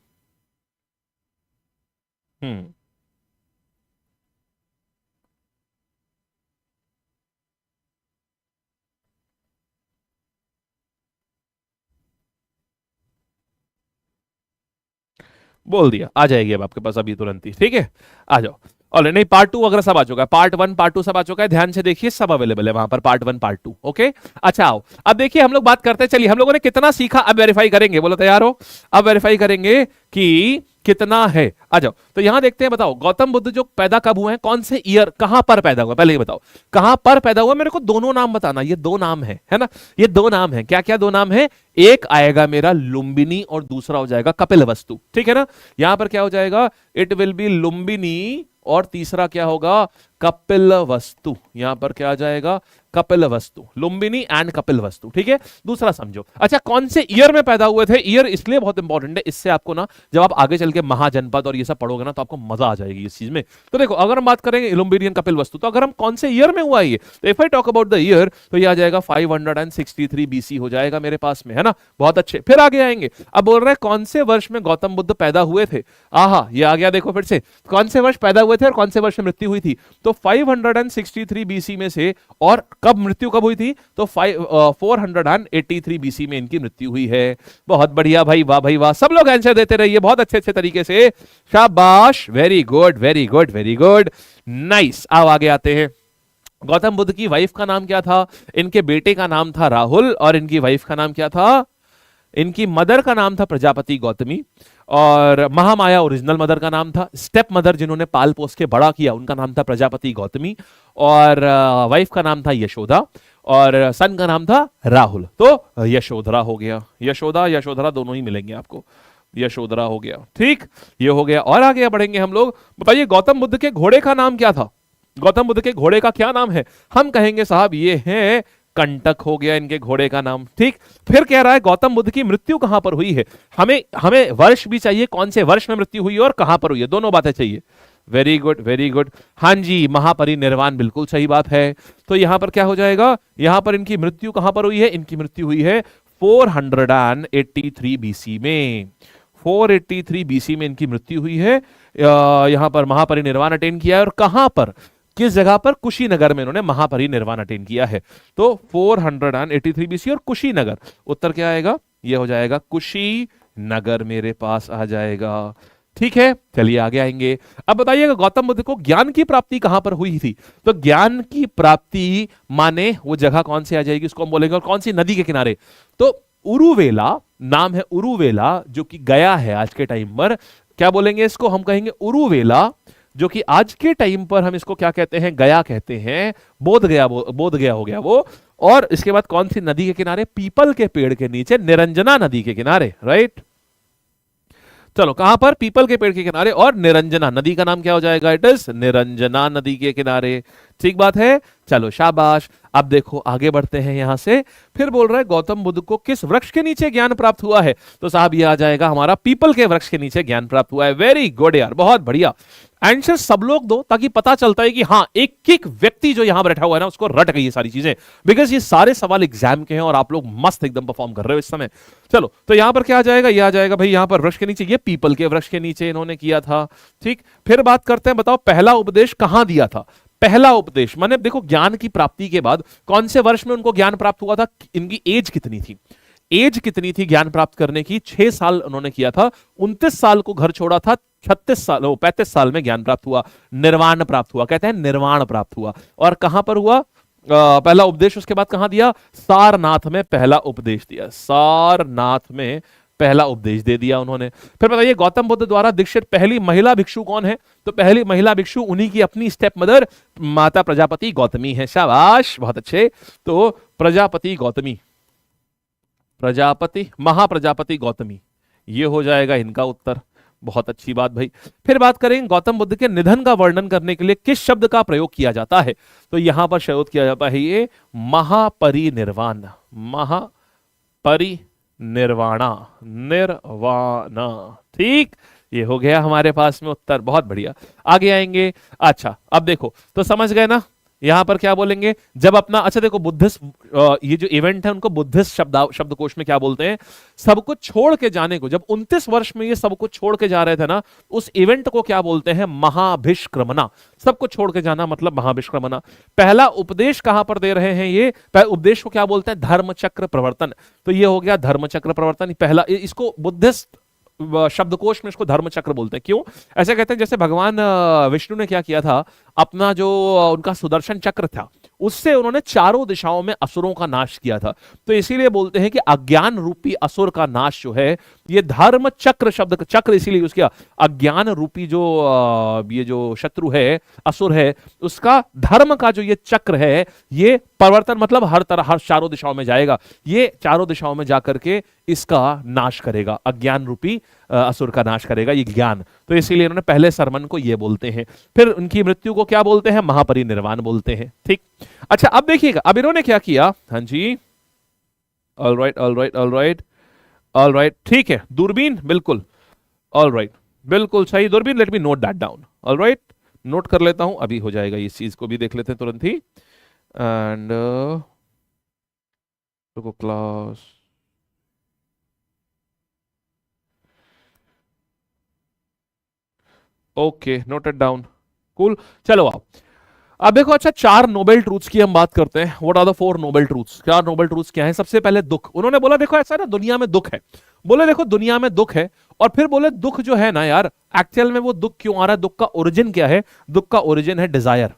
हम्म, बोल दिया, आ जाएगी अब आपके पास अभी तुरंत ही। ठीक है, आ जाओ। और नहीं, पार्ट 2 अगर सब आ चुका है, पार्ट 1 पार्ट 2 सब आ चुका है, ध्यान से देखिए, सब अवेलेबल है वहां पर, पार्ट 1 पार्ट 2। ओके, अच्छा आओ अब देखिए हम लोग बात करते हैं, चलिए हम लोगों ने कितना सीखा अब वेरीफाई करेंगे, बोलो तैयार हो, अब वेरीफाई करेंगे कि कितना है। आ जाओ, तो यहां देखते हैं, बताओ गौतम बुद्ध जो पैदा कब हुए हैं, कौन से ईयर, कहां पर पैदा हुआ, पहले ये बताओ कहां पर पैदा हुआ, मेरे को दोनों नाम बताना, ये दो नाम है ना, ये दो नाम है, क्या क्या दो नाम है, एक आएगा मेरा लुम्बिनी और दूसरा हो जाएगा कपिलवस्तु। ठीक है ना, यहां पर क्या हो जाएगा, इट विल बी लुम्बिनी और तीसरा क्या होगा, कपिलवस्तु। यहां पर क्या आ जाएगा, कपिलवस्तु, लुम्बिनी एंड कपिलवस्तु। ठीक है, दूसरा समझो। अच्छा, कौन से ईयर में पैदा हुए थे, ईयर इसलिए बहुत इंपॉर्टेंट है, इससे आपको ना जब आप आगे चल के महाजनपद और ये सब पढ़ोगे ना तो आपको मजा आ जाएगी इस चीज में। तो देखो, अगर हम बात करेंगे लुम्बिनी एंड कपिलवस्तु, तो अगर हम कौन से ईयर में हुआ ये, तो if I talk about the year, तो ये आ जाएगा 563 बीसी हो जाएगा मेरे पास में, है ना, बहुत अच्छे। फिर आगे आएंगे, अब बोल रहे हैं कौन से वर्ष में गौतम बुद्ध पैदा हुए थे, आहा ये आ गया, देखो फिर से कौन से वर्ष पैदा हुए थे और कौन से वर्ष में मृत्यु हुई थी, तो 563 बीसी में से, और कब मृत्यु कब हुई थी, तो 483 बीसी में इनकी मृत्यु हुई है। बहुत बढ़िया भाई, वाह भाई वाह, सब लोग आंसर देते रहिए बहुत अच्छे अच्छे तरीके से, शाबाश, very good very good very good, nice. अब आगे आते हैं, गौतम बुद्ध की वाइफ का नाम क्या था, इनके बेटे का नाम था राहुल और इनकी वाइफ का नाम क्या था, इनकी मदर का नाम था प्रजापति गौतमी, और महामाया ओरिजिनल मदर का नाम था, स्टेप मदर जिन्होंने पाल पोस के बड़ा किया उनका नाम था प्रजापति गौतमी, और वाइफ का नाम था यशोदा, और सन का नाम था राहुल। तो यशोधरा हो गया, यशोदा यशोधरा दोनों ही मिलेंगे आपको, यशोधरा हो गया। ठीक, ये हो गया, और आगे बढ़ेंगे हम लोग। बताइए गौतम बुद्ध के घोड़े का नाम क्या था, गौतम बुद्ध के घोड़े का क्या नाम है, हम कहेंगे साहब ये है कंटक, हो गया इनके घोड़े का नाम। ठीक, फिर कह रहा है गौतम बुद्ध की मृत्यु कहां पर हुई है, हमें हमें वर्ष भी चाहिए, कौन से वर्ष में मृत्यु हुई और कहां पर हुई है, दोनों बातें चाहिए। वेरी गुड वेरी गुड, हाँ जी, महापरिनिर्वाण, बिल्कुल सही बात है। तो यहां पर क्या हो जाएगा, यहां पर इनकी मृत्यु कहां पर हुई है, इनकी मृत्यु हुई है 483 बीसी में, 483 बीसी में इनकी मृत्यु हुई है। यहां पर महापरिनिर्वाण अटेन किया है, और कहां पर, किस जगह पर, कुशीनगर में इन्होंने महापरिनिर्वाण अटेन किया है। तो 483 बीसी और कुशीनगर, उत्तर क्या आएगा, ये हो जाएगा कुशीनगर मेरे पास आ जाएगा। ठीक है, चलिए आगे आएंगे। अब बताइएगा गौतम बुद्ध को ज्ञान की प्राप्ति कहां पर हुई थी, तो ज्ञान की प्राप्ति माने वो जगह कौन सी आ जाएगी, उसको हम बोलेंगे, और कौन सी नदी के किनारे, तो उरुवेला नाम है, उरुवेला जो कि गया है आज के टाइम पर, क्या बोलेंगे इसको, हम कहेंगे उरुवेला, जो कि आज के टाइम पर हम इसको क्या कहते हैं, गया कहते हैं, बोध गया, बोध गया हो गया वो। और इसके बाद कौन सी नदी के किनारे, पीपल के पेड़ के नीचे, निरंजना नदी के किनारे, राइट। चलो कहां पर, पीपल के पेड़ के किनारे, और निरंजना नदी का नाम क्या हो जाएगा, इट इज निरंजना नदी के किनारे। ठीक बात है, चलो शाबाश। अब देखो आगे बढ़ते हैं यहां से, फिर बोल रहा है गौतम बुद्ध को किस वृक्ष के नीचे ज्ञान प्राप्त हुआ है, तो साहब ये आ जाएगा हमारा पीपल के वृक्ष के नीचे ज्ञान प्राप्त हुआ है। वेरी गुड यार, बहुत बढ़िया। आंसर सब लोग दो, ताकि पता चलता है कि हाँ एक एक व्यक्ति जो यहां बैठा हुआ है ना उसको रट गई ये सारी चीजें, बिकॉज ये सारे सवाल एग्जाम के हैं और आप लोग मस्त एकदम परफॉर्म कर रहे हो इस समय। चलो तो यहां पर क्या आ जाएगा, ये आ जाएगा भाई यहां पर वृक्ष के नीचे, ये पीपल के वृक्ष के नीचे इन्होंने किया था। ठीक, फिर बात करते हैं, बताओ पहला उपदेश कहां दिया था, पहला उपदेश माने देखो ज्ञान की प्राप्ति के बाद कौन से वर्ष में उनको ज्ञान प्राप्त हुआ था, इनकी एज कितनी थी, एज कितनी थी ज्ञान प्राप्त करने की, 6 साल उन्होंने किया था, 29 साल को घर छोड़ा था, 36 साल 35 साल में ज्ञान प्राप्त हुआ, निर्वाण प्राप्त हुआ, कहते हैं निर्वाण प्राप्त हुआ। और कहां पर हुआ पहला उपदेश, उसके बाद कहां दिया, सारनाथ में पहला उपदेश दिया, सारनाथ में पहला उपदेश दे दिया उन्होंने। फिर बताइए गौतम बुद्ध द्वारा दीक्षित पहली महिला भिक्षु कौन है, तो पहली महिला भिक्षु उन्हीं की अपनी स्टेप मदर माता प्रजापति गौतमी है। शाबाश, बहुत अच्छे। तो प्रजापति गौतमी, प्रजापति महाप्रजापति गौतमी, ये हो जाएगा इनका उत्तर। बहुत अच्छी बात भाई। फिर बात करें गौतम बुद्ध के निधन का वर्णन करने के लिए किस शब्द का प्रयोग किया जाता है, तो यहां पर प्रयोग किया जाता है ये महापरिनिर्वाण, महापरिनिर्वाणा, निर्वाणा। ठीक, ये हो गया हमारे पास में उत्तर। बहुत बढ़िया, आगे आएंगे। अच्छा अब देखो तो समझ गए ना, यहां पर क्या बोलेंगे जब अपना, अच्छा देखो बुद्धिस्ट ये जो इवेंट है उनको बुद्धिस्ट शब्दकोश में क्या बोलते हैं, सब कुछ छोड़ के जाने को। जब 29 वर्ष में ये सब कुछ छोड़ के जा रहे थे ना, उस इवेंट को क्या बोलते हैं, महाभिष्क्रमणा। सब कुछ छोड़ के जाना मतलब महाभिष्क्रमणा। पहला उपदेश कहां पर दे रहे हैं, ये उपदेश को क्या बोलते हैं, धर्मचक्र प्रवर्तन। तो ये हो गया धर्मचक्र प्रवर्तन पहला, इसको बुद्धिस्ट शब्दकोश में इसको धर्मचक्र बोलते हैं। क्यों ऐसे कहते हैं, जैसे भगवान विष्णु ने क्या किया था, अपना जो उनका सुदर्शन चक्र था उससे उन्होंने चारों दिशाओं में असुरों का नाश किया था, तो इसीलिए बोलते हैं कि अज्ञान रूपी असुर का नाश जो है ये धर्म चक्र, शब्द चक्र इसीलिए यूज किया। अज्ञान रूपी जो ये जो शत्रु है, असुर है, उसका धर्म का जो ये चक्र है, ये परिवर्तन मतलब हर तरह हर चारों दिशाओं में जाएगा, ये चारों दिशाओं में जाकर के इसका नाश करेगा, अज्ञान रूपी असुर का नाश करेगा ये ज्ञान। तो इसीलिए इन्होंने पहले सरमन को ये बोलते हैं। फिर उनकी मृत्यु को क्या बोलते हैं, महापरिनिर्वाण बोलते हैं। ठीक, अच्छा अब देखिएगा अब इन्होंने क्या किया, हाँ जी, ऑलराइट ऑलराइट ऑलराइट ऑलराइट, ठीक है, दूरबीन, बिल्कुल ऑलराइट, बिल्कुल सही दूरबीन, let me note that down. Alright, note कर लेता हूं, अभी हो जाएगा, इस चीज को भी देख लेते हैं तुरंत ही। And class okay, noted down, cool. चलो आओ अब देखो, अच्छा 4 नोबेल ट्रूथ्स की हम बात करते हैं। What are the 4 noble truths, 4 noble truths क्या है। सबसे पहले दुख, उन्होंने बोला देखो ऐसा ना दुनिया में दुख है, बोले देखो दुनिया में दुख है, और फिर बोले दुख जो है ना यार, एक्चुअल में वो दुख क्यों आ रहा है, दुख का ओरिजिन क्या है, दुख का ओरिजिन है डिजायर।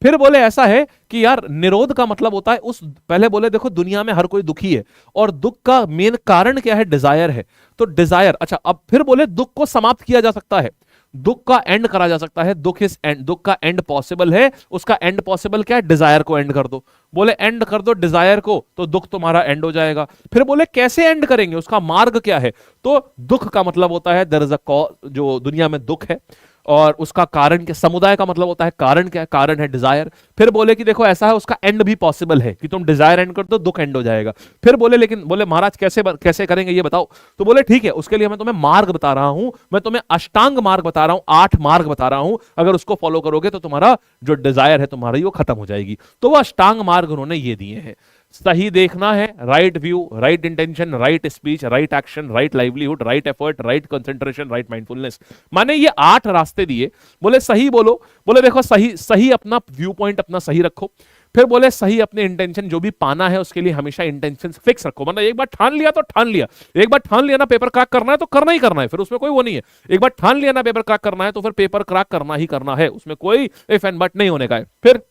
फिर बोले ऐसा है कि यार निरोध का मतलब होता है उस, पहले बोले देखो दुनिया में हर कोई दुखी है और दुख का मेन कारण क्या है, डिजायर है, तो डिजायर। अच्छा अब फिर बोले दुख को समाप्त किया जा सकता है, दुख का एंड करा जा सकता है, दुख इज एंड, दुख का एंड पॉसिबल है, उसका एंड पॉसिबल क्या है, डिजायर को एंड कर दो। बोले एंड कर दो डिजायर को तो दुख तुम्हारा एंड हो जाएगा। फिर बोले कैसे एंड करेंगे, उसका मार्ग क्या है, तो दुख का मतलब होता है देयर इज अ कॉज, जो दुनिया में दुख है, और उसका कारण क्या, समुदाय का मतलब होता है कारण क्या है, कारण है डिजायर। फिर बोले कि देखो ऐसा है उसका एंड भी पॉसिबल है कि तुम डिजायर एंड कर दो दुख एंड हो जाएगा। फिर बोले लेकिन बोले महाराज कैसे कैसे करेंगे ये बताओ, तो बोले ठीक है उसके लिए मैं तुम्हें मार्ग बता रहा हूं, मैं तुम्हें अष्टांग मार्ग बता रहा हूं, 8 मार्ग बता रहा हूं, अगर उसको फॉलो करोगे तो तुम्हारा जो डिजायर है तुम्हारी वो खत्म हो जाएगी। तो वो अष्टांग मार्ग उन्होंने ये दिए हैं, सही देखना है, right view, right intention, right speech, right action, right livelihood, right effort, right concentration, right mindfulness, माने ये 8 रास्ते दिए। बोले सही बोलो, बोले देखो सही सही अपना व्यू पॉइंट अपना सही रखो। फिर बोले सही अपने इंटेंशन, जो भी पाना है उसके लिए हमेशा इंटेंशन फिक्स रखो, मतलब एक बार ठान लिया तो ठान लिया, एक बार ठान लिया ना पेपर क्रैक करना है तो करना ही करना है, फिर उसमें कोई वो नहीं है, एक बार ठान लिया ना पेपर क्रैक करना है तो फिर पेपर क्रैक करना ही करना है, उसमें कोई इफ एंड बट नहीं होने का है। फिर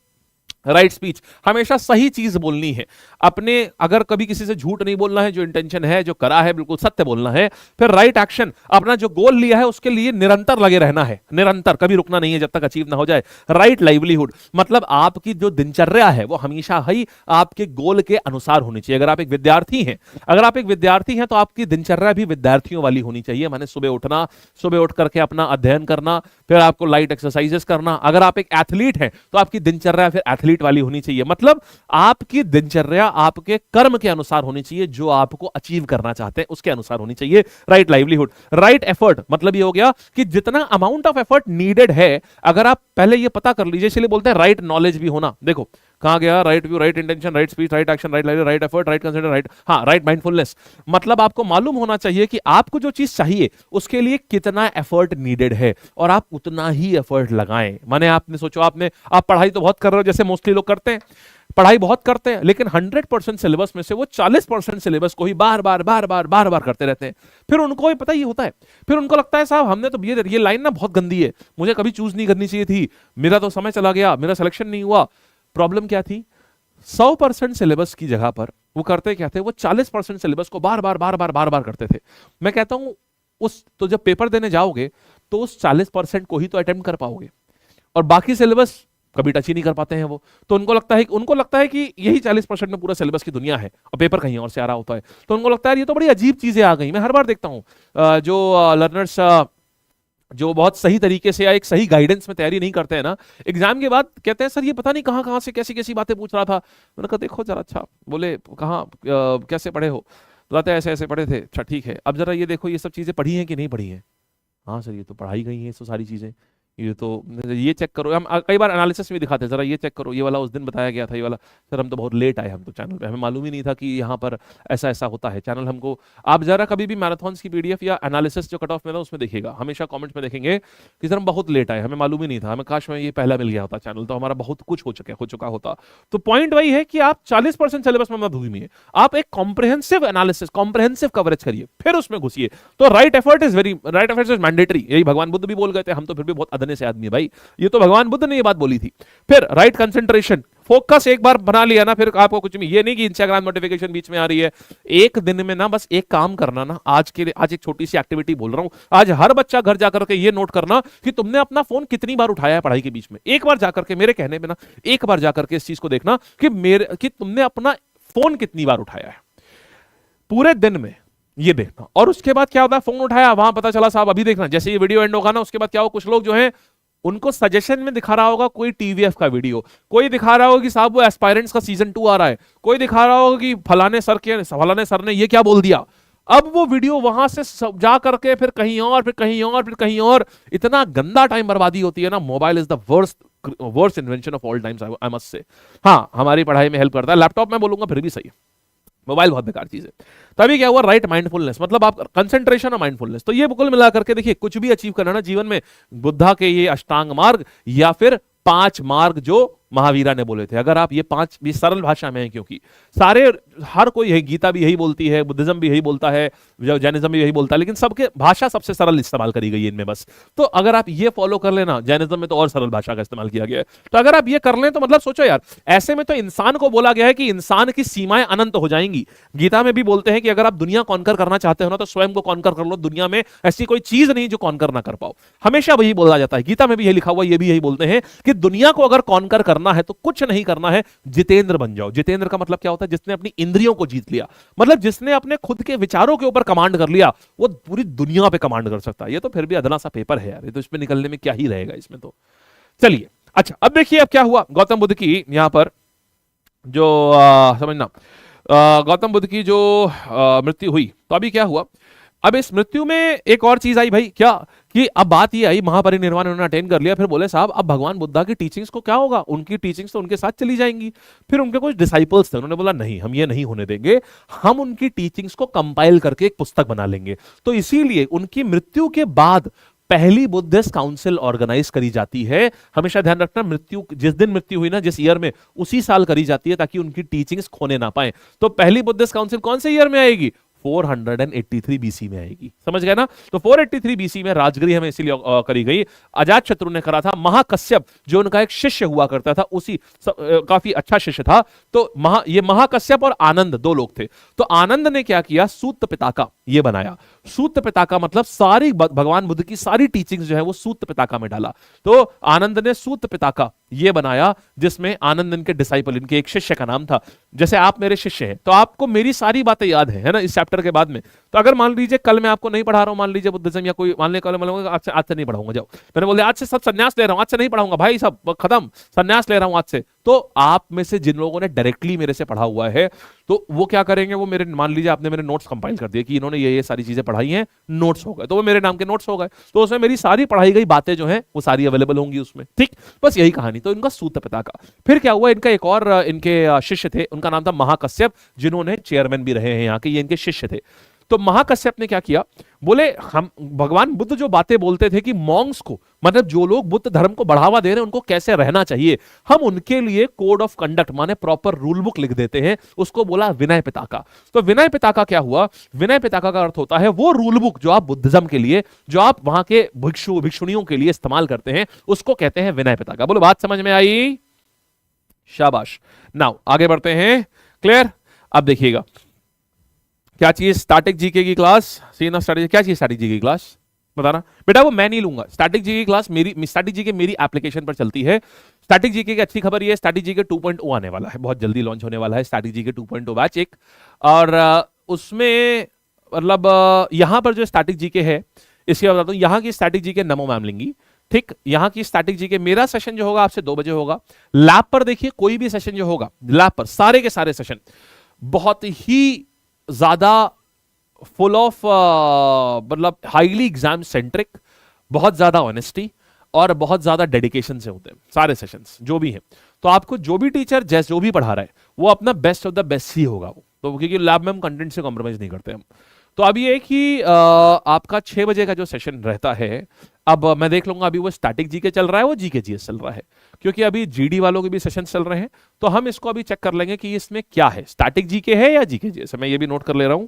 राइट स्पीच, हमेशा सही चीज बोलनी है, अपने अगर कभी किसी से झूठ नहीं बोलना है, जो इंटेंशन है जो करा है बिल्कुल सत्य बोलना है। फिर राइट एक्शन, अपना जो गोल लिया है उसके लिए निरंतर लगे रहना है, निरंतर कभी रुकना नहीं है जब तक अचीव ना हो जाए। राइट लाइवलीहुड, मतलब आपकी जो दिनचर्या है वो हमेशा ही आपके गोल के अनुसार होनी चाहिए। अगर आप एक विद्यार्थी हैं, अगर आप एक विद्यार्थी हैं तो आपकी दिनचर्या भी विद्यार्थियों वाली होनी चाहिए, माने सुबह उठना, सुबह उठ करके अपना अध्ययन करना, फिर आपको लाइट एक्सरसाइजेस करना। अगर आप एक एथलीट हैं तो आपकी दिनचर्या फिर एथलीट वाली होनी चाहिए, मतलब आपकी दिनचर्या आपके कर्म के अनुसार होनी चाहिए, जो आपको अचीव करना चाहते हैं उसके अनुसार होनी चाहिए। राइट लाइवलीहुड, राइट एफर्ट, मतलब ये हो गया कि जितना अमाउंट ऑफ एफर्ट नीडेड है, अगर आप पहले ये पता कर लीजिए, इसलिए बोलते हैं राइट नॉलेज भी होना। देखो कहाँ गया? Right view, right intention, right speech, right action, right life, right effort, right consent, right, हाँ, राइट माइंडफुलनेस। मतलब आपको मालूम होना चाहिए कि आपको जो चीज चाहिए उसके लिए कितना एफर्ट नीडेड है और आप उतना ही एफर्ट लगाएं। माने आपने सोचो, आप पढ़ाई तो बहुत कर रहे हो, जैसे मोस्टली लोग करते हैं, पढ़ाई बहुत करते हैं, लेकिन 100% सिलेबस में से वो 40% सिलेबस को ही बार बार बार बार बार बार करते रहते हैं। फिर उनको ये पता ही होता है, फिर उनको लगता है साहब हमने तो ये लाइन ना बहुत गंदी है, मुझे कभी चूज नहीं करनी चाहिए थी, मेरा तो समय चला गया, मेरा सिलेक्शन नहीं हुआ। प्रॉब्लम क्या थी? 100% सिलेबस की जगह पर वो करते क्या थे? वो 40% सिलेबस को बार बार बार बार बार बार करते थे। मैं कहता हूं तो जब पेपर देने जाओगे तो उस 40% को ही तो अटेम्प्ट कर पाओगे, और बाकी सिलेबस कभी टच ही नहीं कर पाते हैं वो। तो उनको लगता है कि यही 40% में पूरा सिलेबस की दुनिया है और पेपर कहीं और से आ रहा होता है। तो उनको लगता है ये तो बड़ी अजीब चीजें आ गई। मैं हर बार देखता हूं जो लर्नर्स जो बहुत सही तरीके से या एक सही गाइडेंस में तैयारी नहीं करते हैं ना, एग्जाम के बाद कहते हैं सर ये पता नहीं कहां कहां से कैसी कैसी बातें पूछ रहा था। मैंने कहा देखो जरा, अच्छा बोले कहां कैसे पढ़े हो? बताते हैं ऐसे ऐसे पढ़े थे। अच्छा ठीक है, अब जरा ये देखो ये सब चीजें पढ़ी हैं कि नहीं पढ़ी हैं? हाँ सर ये तो पढ़ाई गई है, ये सारी चीजें, ये तो ये चेक करो। हम कई बार एनालिसिस में दिखाते हैं, जरा ये चेक करो, ये वाला उस दिन बताया गया था, ये वाला। सर हम तो बहुत लेट आए, हम तो चैनल पे, हमें मालूम ही नहीं था कि यहाँ पर ऐसा ऐसा होता है। चैनल हमको, आप जरा कभी भी मैराथन्स की पीडीएफ या एनालिसिस जो कट ऑफ में था उसमें देखिएगा, हमेशा कमेंट्स में देखेंगे कि सर हम बहुत लेट आए, हमें मालूम ही नहीं था, हमें काश में ये पहला मिल गया होता चैनल, तो हमारा बहुत कुछ हो चुका होता। तो पॉइंट वही है कि आप 40% सिलेबस में मत घूमिए, आप एक कॉम्प्रिहेंसिव एनालिसिस, कॉम्प्रिहेंसिव कवरेज करिए, फिर उसमें घुसिए। तो राइट एफर्ट इज मैंडेटरी। यही भगवान बुद्ध भी बोल गए थे, हम तो फिर भी बहुत अदने से आदमी है भाई, ये तो भगवान बुद्ध ने ये बात बोली थी। फिर राइट कंसंट्रेशन, फोकस एक बार बना लिया ना, फिर आपको कुछ भी, ये नहीं कि इंस्टाग्राम नोटिफिकेशन बीच में आ रही है। एक दिन में ना बस एक काम करना ना, आज एक छोटी सी एक्टिविटी बोल रहा हूं, आज हर बच्चा घर जाकर के ये नोट करना कि तुमने अपना फोन कितनी बार उठाया है पढ़ाई के बीच में। एक बार जाकर के, मेरे कहने पे ना, एक बार जाकर के इस चीज को देखना कि तुमने अपना फोन कितनी बार उठाया है पूरे दिन में, ये देखना। और उसके बाद क्या होता है, फोन उठाया, वहां पता चला साहब अभी देखना, जैसे ये वीडियो एंड होगा ना, उसके बाद क्या हो, कुछ लोग जो है उनको सजेशन में दिखा रहा होगा कोई टीवीएफ का वीडियो, कोई दिखा रहा होगा कि साहब वो एस्पायरेंट्स का सीजन 2 आ रहा है, कोई दिखा रहा होगा कि फलाने सर ने ये क्या बोल दिया। अब वो वीडियो वहां से जा करके फिर कहीं और, फिर कहीं और, फिर कहीं और, इतना गंदा टाइम बर्बादी होती है ना। Mobile is the worst invention of all times, I must say. हाँ, हमारी पढ़ाई में हेल्प करता है, लैपटॉप में बोलूंगा फिर भी सही है, मोबाइल बहुत बेकार चीज है। तभी क्या हुआ, राइट माइंडफुलनेस, मतलब आप कंसंट्रेशन और माइंडफुलनेस। तो ये कुल मिलाकर के देखिए, कुछ भी अचीव करना ना जीवन में, बुद्धा के ये अष्टांग मार्ग या फिर 5 मार्ग जो महावीरा ने बोले थे, अगर आप ये 5 भी सरल भाषा में है, क्योंकि हर कोई है, गीता भी यही बोलती है, बुद्धिज्म भी यही बोलता है, जैनिज्म भी यही बोलता है, लेकिन सबके भाषा सबसे सरल इस्तेमाल करी गई है इनमें बस। तो अगर आप ये फॉलो कर लेना, जैनिज्म में तो और सरल भाषा का इस्तेमाल किया गया है, तो अगर आप ये कर लें तो मतलब सोचो यार, ऐसे में तो इंसान को बोला गया है कि इंसान की सीमाएं अनंत हो जाएंगी। गीता में भी बोलते हैं कि अगर आप दुनिया कॉन्कर करना चाहते हो ना, तो स्वयं को कॉन्कर कर लो, दुनिया में ऐसी कोई चीज नहीं जो कॉन्कर ना कर पाओ। हमेशा वही बोला जाता है, गीता में भी यही लिखा हुआ, ये भी यही बोलते हैं कि दुनिया को अगर कॉन्कर करना है तो कुछ नहीं करना है, जितेंद्र बन जाओ। जितेंद्र का मतलब क्या होता है? जिसने अपनी इंद्रियों को जीत लिया, मतलब जिसने अपने खुद के विचारों के ऊपर कमांड कर लिया, वो पूरी दुनिया पे कमांड कर सकता है। ये तो फिर भी अदना सा पेपर है यार, ये तो इसमें निकलने में क्या ही रहेगा इसमें तो। चलिए अच्छा, अब देखिए अब क्या हुआ, गौतम बुद्ध की यहां पर जो समझना, गौतम बुद्ध की जो मृत्यु हुई, तो अभी क्या हुआ, अब इस मृत्यु में एक और चीज आई भाई, क्या कि अब बात ये आई, महापरिनिर्वाण उन्होंने अटेंड कर लिया, फिर बोले साहब अब भगवान बुद्धा की टीचिंग्स को क्या होगा, उनकी टीचिंग्स तो उनके साथ चली जाएंगी। फिर उनके कुछ डिसाइपल्स थे, उन्होंने बोला नहीं, हम ये नहीं होने देंगे, हम उनकी टीचिंग्स को कंपाइल करके एक पुस्तक बना लेंगे। तो इसीलिए उनकी मृत्यु के बाद पहली बुद्धिस्ट काउंसिल ऑर्गेनाइज करी जाती है। हमेशा ध्यान रखना, मृत्यु जिस दिन मृत्यु हुई ना, जिस ईयर में, उसी साल करी जाती है, ताकि उनकी टीचिंग्स खोने ना पाए। तो पहली बुद्धिस्ट काउंसिल कौन से ईयर में आएगी? 483 बीसी में आएगी, समझ गए ना। तो 483 बीसी में राजगृह में इसीलिए करी गई, अजात शत्रु ने करा था। महाकश्यप जो उनका एक शिष्य हुआ करता था, उसी काफी अच्छा शिष्य था, तो ये महाकश्यप और आनंद 2 लोग थे। तो आनंद ने क्या किया, सूत पिताका ये बनाया। सूत पिताका मतलब सारी भगवान बुद्ध की सारी टीचिंग्स जो है वो सूत पिताका में डाला। तो आनंद ने सूत पिताका ये बनाया, जिसमें आनंद इनके डिसाइपल, इनके एक शिष्य का नाम था। जैसे आप मेरे शिष्य हैं, तो आपको मेरी सारी बातें याद है ना, इस चैप्टर के बाद में। तो अगर मान लीजिए कल मैं आपको नहीं पढ़ा रहा हूं, मान लीजिए बुद्धिज्म या कोई, मान लीजिए कल आज से नहीं पढ़ाऊंगा, जाओ, मैंने बोले आज से सब संन्यास ले रहा हूं, आज से नहीं पढ़ाऊंगा भाई, सब खत्म, संन्यास ले रहा हूं आज से, तो आप में से जिन लोगों ने डायरेक्टली मेरे से पढ़ा हुआ है तो वो क्या करेंगे, वो मेरे, मान लीजिए आपने मेरे नोट्स कंपाइल कर दिए कि इन्होंने ये सारी चीजें पढ़ाई हैं, नोट्स हो गए, तो वो मेरे नाम के नोट्स हो गए, तो उसमें मेरी सारी पढ़ाई गई बातें जो हैं वो सारी अवेलेबल होंगी उसमें। ठीक, बस यही कहानी। तो इनका सूत पिता का। फिर क्या हुआ, इनका एक और इनके शिष्य थे, उनका नाम था महाकश्यप, जिन्होंने चेयरमैन भी रहे हैं यहाँ के, ये इनके शिष्य थे। तो महाकश्यप ने क्या किया, बोले हम भगवान बुद्ध जो बातें बोलते थे कि मॉन्क्स को, मतलब जो लोग बुद्ध धर्म को बढ़ावा दे रहे हैं उनको कैसे रहना चाहिए, हम उनके लिए कोड ऑफ कंडक्ट माने प्रॉपर रूल बुक लिख देते हैं, उसको बोला विनय पिटका। तो विनय पिटका क्या हुआ, विनय पिटका का अर्थ होता है वो रूल बुक जो आप बुद्धिज्म के लिए, जो आप वहां के भिक्षु भिक्षुणियों के लिए इस्तेमाल करते हैं, उसको कहते हैं विनय पिटका। बोलो बात समझ में आई, शाबाश। नाउ आगे बढ़ते हैं, क्लियर। अब देखिएगा क्या चीज, स्टैटिक जीके की क्लास, सीन ऑफ स्टैटिक, क्या चीज स्टैटिक जीके की क्लास बताना बेटा, वो मैं नहीं लूंगा। स्टैटिक जीके की क्लास मेरी, स्टैटिक जीके मेरी एप्लीकेशन पर चलती है। स्टैटिक जीके की अच्छी खबर ये है, स्टैटिक जीके 2.0 आने वाला है, बहुत जल्दी लॉन्च होने वाला है स्टैटिक जीके 2.0 बैच एक। और उसमें मतलब यहां पर जो स्टैटिक जीके है, इसके बताता हूं, यहाँ की स्टैटिक जीके नमो मैम लेंगी। ठीक, यहाँ की स्टैटिक जीके मेरा सेशन जो होगा आपसे 2 बजे होगा। लैब पर देखिए कोई भी सेशन जो होगा, लैब पर सारे के सारे सेशन बहुत ही ज्यादा फुल ऑफ मतलब हाईली एग्जाम सेंट्रिक, बहुत ज्यादा ऑनेस्टी और बहुत ज्यादा डेडिकेशन से होते हैं सारे सेशंस जो भी हैं। तो आपको जो भी टीचर जैसे जो भी पढ़ा रहा है वो अपना बेस्ट ऑफ द बेस्ट ही होगा वो, तो क्योंकि लैब में हम कंटेंट से कॉम्प्रोमाइज नहीं करते हम। तो अभी एक ही आपका 6 बजे का जो सेशन रहता है, अब मैं देख लूंगा, अभी वो स्टैटिक जीके चल रहा है, वो जीके जीएस चल रहा है, क्योंकि अभी जीडी वालों के भी सेशन चल रहे हैं, तो हम इसको अभी चेक कर लेंगे कि इसमें क्या है, स्टैटिक जीके है या जीके जीएस। मैं ये भी नोट कर ले रहा हूं।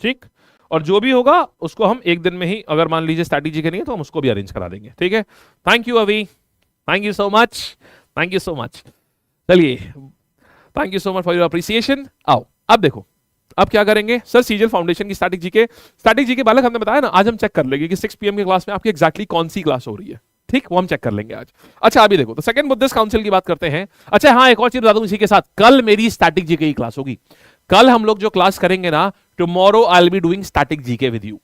ठीक, और जो भी होगा उसको हम एक दिन में ही, अगर मान लीजिए स्टैटिक जीके नहीं है तो हम उसको भी अरेंज करा देंगे। ठीक है, थैंक यू अभी, thank you so much, thank you so much. चलिए, thank you so much for your appreciation. आओ अब देखो, अब क्या करेंगे सर, सीजल फाउंडेशन की स्टैटिक जीके बालक हमने बताया ना, आज हम चेक कर लेंगे कि 6 PM की क्लास में आपकी एग्जैक्टली कौन सी क्लास हो रही है। ठीक, वो हम चेक कर लेंगे आज। अच्छा अभी देखो, तो सेकंड बुद्धिस्ट काउंसिल की बात करते हैं। अच्छा हाँ, एक और चीज बता दूं इसी के साथ, कल मेरी स्टैटिक जीके की क्लास होगी। कल हम लोग जो क्लास करेंगे ना, tomorrow I will be doing static GK with you.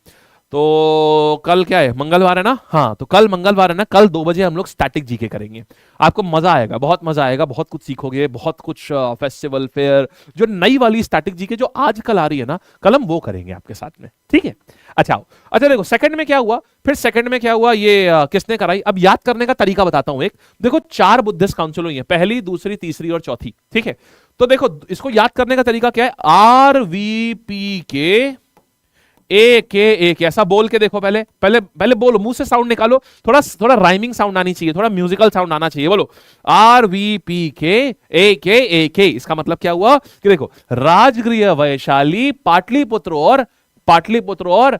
तो कल क्या है, मंगलवार है ना, हाँ, तो कल मंगलवार है ना, कल 2 बजे हम लोग स्टैटिक जीके करेंगे। आपको मजा आएगा, बहुत मजा आएगा, बहुत कुछ सीखोगे, बहुत कुछ फेस्टिवल फेयर, जो नई वाली स्टैटिक जीके जो आज कल आ रही है ना, कल हम वो करेंगे आपके साथ में। ठीक है, अच्छा आओ। अच्छा देखो सेकंड में क्या हुआ, फिर सेकंड में क्या हुआ, ये किसने कराई, अब याद करने का तरीका बताता हूं एक। देखो 4 बुद्धिस्ट काउंसिल हुई है, पहली, दूसरी, तीसरी और चौथी। ठीक है, तो देखो इसको याद करने का तरीका क्या है, RVP के एक ऐसा बोल के देखो, पहले पहले पहले बोलो, मुंह से साउंड निकालो, थोड़ा थोड़ा राइमिंग साउंड आनी चाहिए, थोड़ा म्यूजिकल साउंड आना चाहिए। बोलो RVP के। इसका मतलब क्या हुआ कि देखो, राजगृह वैशाली पाटलिपुत्र और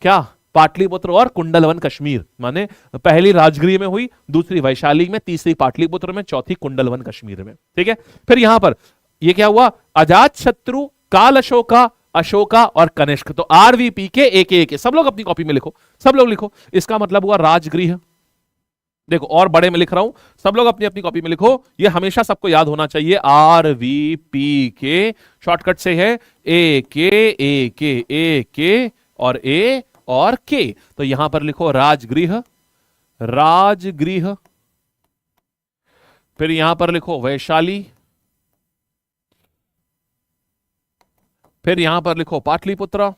क्या, पाटलिपुत्र और कुंडलवन कश्मीर, माने पहली राजगृह में हुई, दूसरी वैशाली में, तीसरी पाटलिपुत्र में, चौथी कुंडलवन कश्मीर में। ठीक है, फिर यहां पर ये क्या हुआ, अजात शत्रु, काल अशोका और कनिष्क। तो RVP के एक, सब लोग अपनी कॉपी में लिखो, सब लोग लिखो, इसका मतलब हुआ राजगृह। देखो और बड़े में लिख रहा हूं, सब लोग अपनी अपनी कॉपी में लिखो, ये हमेशा सबको याद होना चाहिए। RVP के शॉर्टकट से है ए और के, तो यहां पर लिखो राजगृह, फिर यहां पर लिखो वैशाली, फिर यहां पर लिखो पाटलिपुत्र,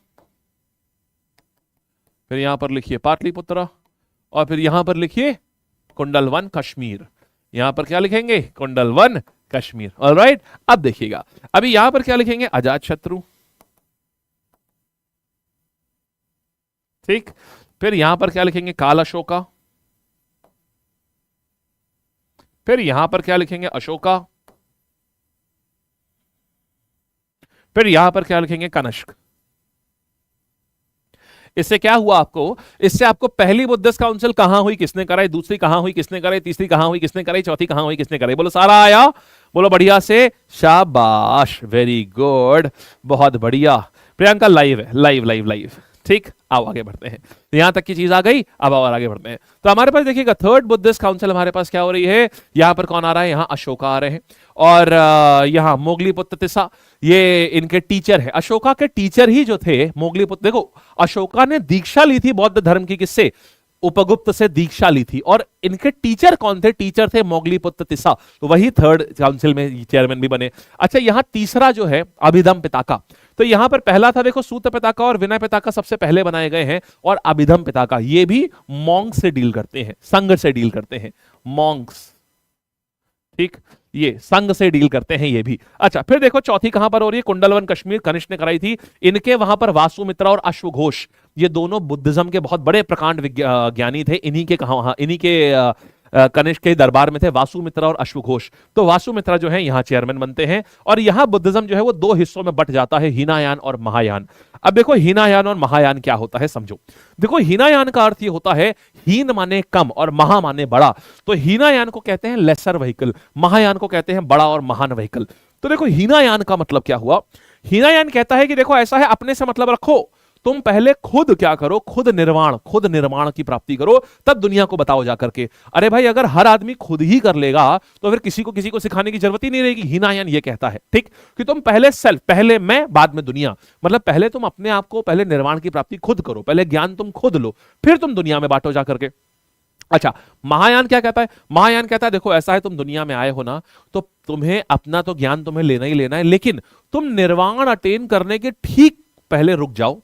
फिर यहां पर लिखिए पाटलिपुत्र, और फिर यहां पर लिखिए कुंडलवन कश्मीर। यहां पर क्या लिखेंगे, कुंडलवन कश्मीर। ऑलराइट, अब देखिएगा, अभी यहां पर क्या लिखेंगे, अजात शत्रु। ठीक, फिर यहां पर क्या लिखेंगे, काल अशोका, फिर यहां पर क्या लिखेंगे, अशोका, फिर यहां पर क्या लिखेंगे, कनिष्क। इससे क्या हुआ आपको, इससे आपको पहली बुद्धिस्ट काउंसिल कहां हुई, किसने कराई, दूसरी कहां हुई, किसने कराई, तीसरी कहां हुई, किसने कराई, चौथी कहां हुई, किसने कराई। बोलो सारा आया, बोलो बढ़िया से, शाबाश, वेरी गुड, बहुत बढ़िया। प्रियंका लाइव है, लाइव। ठीक, अब आगे बढ़ते हैं, यहां तक की चीज आ गई, अब और आगे बढ़ते हैं। तो हमारे पास देखिएगा थर्ड बुद्धिस्ट काउंसिल हमारे पास क्या हो रही है, यहां पर कौन आ रहा है, यहां अशोका आ रहे हैं, और यहां मोगलीपुत्र तिस्सा, ये इनके टीचर है। अशोका के टीचर ही जो थे मोगलीपुत्र, देखो अशोका ने दीक्षा ली थी बौद्ध धर्म की, किससे, उपगुप्त से दीक्षा ली थी, और इनके टीचर कौन थे, टीचर थे मोगलीपुत्र तिस्सा, तो वही थर्ड काउंसिल में चेयरमैन भी बने। अच्छा, यहां तीसरा जो है अभिधम पिताका, तो यहां पर पहला था देखो सूत पिताका और विनय पिताका सबसे पहले बनाए गए हैं, और अभिधम पिताका ये भी मॉन्क्स से डील करते हैं, संघ से डील करते हैं, मॉन्क्स, ठीक, ये संघ से डील करते हैं ये भी। अच्छा, फिर देखो चौथी कहां पर हो रही है, कुंडलवन कश्मीर, कनिष्क ने कराई थी, इनके वहां पर वासुमित्रा और अश्वघोष, ये दोनों बुद्धिज्म के बहुत बड़े प्रकांड ज्ञानी थे, इन्हीं के कहा, इन्हीं के कनिष्क के दरबार में थे वासुमित्रा और अश्वघोष। तो वासुमित्रा जो है यहाँ चेयरमैन बनते हैं, और यहाँ बुद्धिज्म जो है वो दो हिस्सों में बट जाता है, हीनायान और महायान। अब देखो हीनायान और महायान क्या होता है समझो। देखो हीनायान का अर्थ ये होता है, हीन माने कम और महा माने बड़ा, तो हीनायान को कहते हैं लेसर व्हीकल, महायान को कहते हैं बड़ा और महान व्हीकल। तो देखो हीनायान का मतलब क्या हुआ, हीनायान कहता है कि देखो ऐसा है, अपने से मतलब रखो, तुम पहले खुद क्या करो, खुद निर्माण की प्राप्ति करो, तब दुनिया को बताओ जाकर के। अरे भाई, अगर हर आदमी खुद ही कर लेगा तो फिर किसी को सिखाने की जरूरत ही नहीं रहेगी, हीनायान ये कहता है, ठीक, कि तुम पहले सेल्फ, पहले मैं बाद में दुनिया, मतलब पहले तुम अपने आप को, पहले निर्माण की प्राप्ति खुद करो, पहले ज्ञान तुम खुद लो, फिर तुम दुनिया में बांटो जाकर के। अच्छा, महायान क्या कहता है, महायान कहता है देखो ऐसा है, तुम दुनिया में आए हो ना, तो तुम्हें अपना तो ज्ञान तुम्हें लेना ही लेना है, लेकिन तुम निर्वाण अटेन करने के ठीक पहले रुक जाओ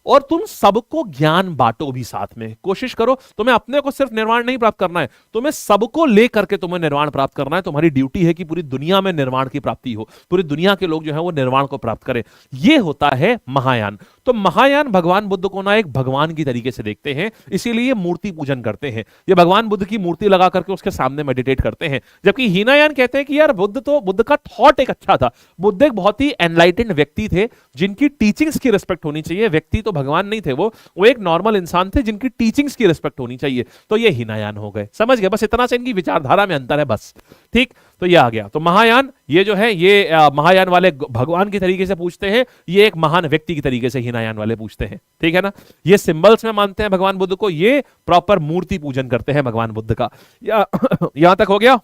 और तुम सबको ज्ञान बांटो भी, साथ में कोशिश करो, तुम्हें अपने को सिर्फ निर्वाण नहीं प्राप्त करना है, तुम्हें सबको लेकर के तुम्हें निर्वाण प्राप्त करना है। तुम्हारी ड्यूटी है कि पूरी दुनिया में निर्वाण की प्राप्ति हो, पूरी दुनिया के लोग जो है वो निर्वाण को प्राप्त करें, ये होता है महायान। तो महायान भगवान बुद्ध को ना एक भगवान की तरीके से देखते हैं, इसीलिए मूर्ति पूजन करते हैं, ये भगवान बुद्ध की मूर्ति लगा करके उसके सामने मेडिटेट करते हैं। जबकि हीनायान कहते हैं कि यार बुद्ध का थॉट एक अच्छा था, बुद्ध एक बहुत ही एनलाइटेंड व्यक्ति थे, जिनकी टीचिंग्स की रिस्पेक्ट होनी चाहिए, व्यक्ति तो भगवान नहीं थे, वो एक नॉर्मल इंसान थे जिनकी टीचिंग्स की रिस्पेक्ट होनी चाहिए। तो ये हीनायान हो गए, समझ गए, बस इतना से इनकी विचारधारा में अंतर है बस, ठीक। तो ये आ गया। तो महायान ये जो है, ये महायान वाले भगवान की तरीके से पूछते हैं, ये एक महान व्यक्ति की तरीके से हीनायान वाले पूछते हैं, ठीक है ना। ये सिंबल्स में मानते हैं भगवान बुद्ध को, ये प्रॉपर मूर्ति पूजन करते हैं भगवान बुद्ध का। यहां तक हो गया,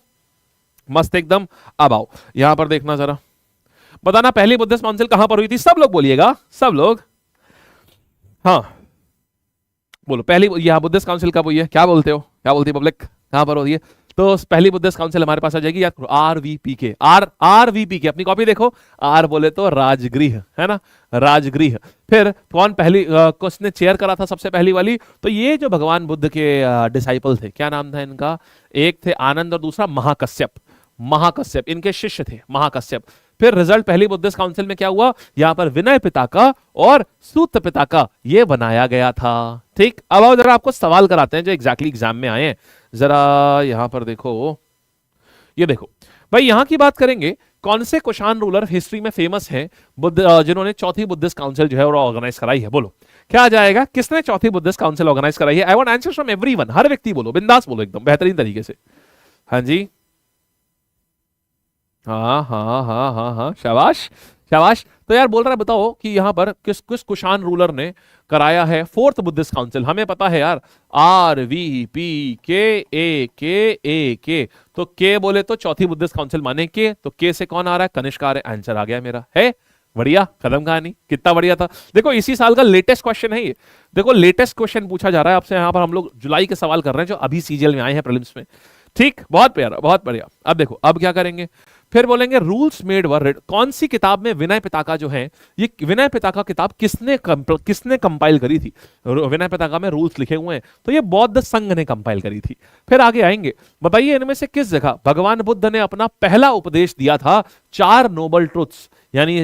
मस्त एकदम। अब आओ यहां पर देखना जरा, बताना पहली बुद्धिस्ट काउंसिल कहां पर हुई थी, सब लोग बोलिएगा, सब लोग, हाँ बोलो पहली, यहां बुद्धिस्ट काउंसिल कब हुई है, क्या बोलते हो, क्या बोलती है पब्लिक, कहां पर होती है। तो पहली बुद्धिस्ट काउंसिल हमारे पास आ जाएगी, याद करो, RVPK, RVPK, अपनी कॉपी देखो, आर बोले तो राजगृह, है ना, राजगृह। फिर कौन पहली किसने चेयर करा था सबसे पहली वाली, तो ये जो भगवान बुद्ध के डिसाइपल थे, क्या नाम था इनका, एक थे आनंद और दूसरा महाकश्यप, महाकश्यप इनके शिष्य थे, महाकश्यप। फिर रिजल्ट पहली बुद्धिस्ट काउंसिल में क्या हुआ, यहां पर विनय पिताका और सूत पिताका ये बनाया गया था, ठीक। अब आओ जरा आपको सवाल कराते हैं जो एग्जैक्टली एग्जाम में आए हैं, जरा यहां पर देखो, ये देखो भाई, यहां की बात करेंगे, कौन से कुषाण रूलर हिस्ट्री में फेमस हैं जिन्होंने चौथी बुद्धिस्ट काउंसिल जो है वो ऑर्गेनाइज कराई है, बोलो क्या आ जाएगा, किसने चौथी बुद्धिस्ट काउंसिल ऑर्गेनाइज कराई है। I want answers from everyone, हर व्यक्ति बोलो, बिंदास बोलो, एकदम बेहतरीन तरीके से। हाँ जी, हाँ हाँ हाँ हाँ हाँ, शाबाश शाबाश। तो यार बोल रहा है, बताओ कि यहां पर किस किस कुषाण रूलर ने कराया है फोर्थ बुद्धिस्ट काउंसिल। हमें पता है यार, RVPK, तो के बोले तो चौथी बुद्धिस्ट काउंसिल माने के, तो के से कौन आ रहा है, कनिष्क आ रहा है, आंसर आ गया मेरा, है बढ़िया, खत्म कहानी, कितना बढ़िया था। देखो इसी साल का लेटेस्ट क्वेश्चन है ये, देखो लेटेस्ट क्वेश्चन पूछा जा रहा है आपसे, यहाँ पर हम लोग जुलाई के सवाल कर रहे हैं जो अभी सीजीएल में आए हैं प्रीलिम्स में, ठीक, बहुत प्यारा, बहुत बढ़िया। अब देखो अब क्या करेंगे, फिर बोलेंगे रूल्स मेड वर रिट, कौन सी किताब में विनय पिताका जो है, ये विनय पिताका किताब किसने कंपाइल करी थी, विनय पिताका में रूल्स लिखे हुए हैं, तो ये बौद्ध संघ ने कंपाइल करी थी। फिर आगे आएंगे, बताइए इनमें से किस जगह भगवान बुद्ध ने अपना पहला उपदेश दिया था 4 नोबल ट्रुथ्स, यानी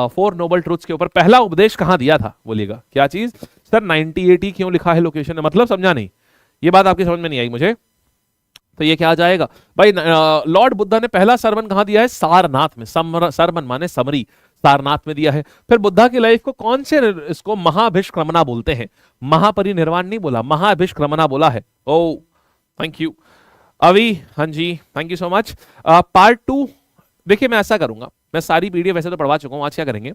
4 नोबल ट्रुथ्स के ऊपर पहला उपदेश कहां दिया था, बोलिएगा क्या चीज। सर 9080 क्यों लिखा है लोकेशन में, मतलब समझा नहीं, ये बात आपकी समझ में नहीं आई मुझे। तो ये क्या आ जाएगा भाई, लॉर्ड बुद्धा ने पहला सरमन कहां दिया है, सारनाथ में, सरमन माने समरी, सारनाथ में दिया है। फिर बुद्धा की लाइफ को कौन से, इसको महाभिष्क्रमणा बोलते हैं, महापरिनिर्वाण नहीं बोला, महाभिष्क्रमणा बोला है। ओ थैंक यू अभी, हाँ जी thank you so much. Part 2 देखिए मैं ऐसा करूंगा, मैं सारी पीडीएफ वैसे तो पढ़वा चुका हूं, आज क्या करेंगे,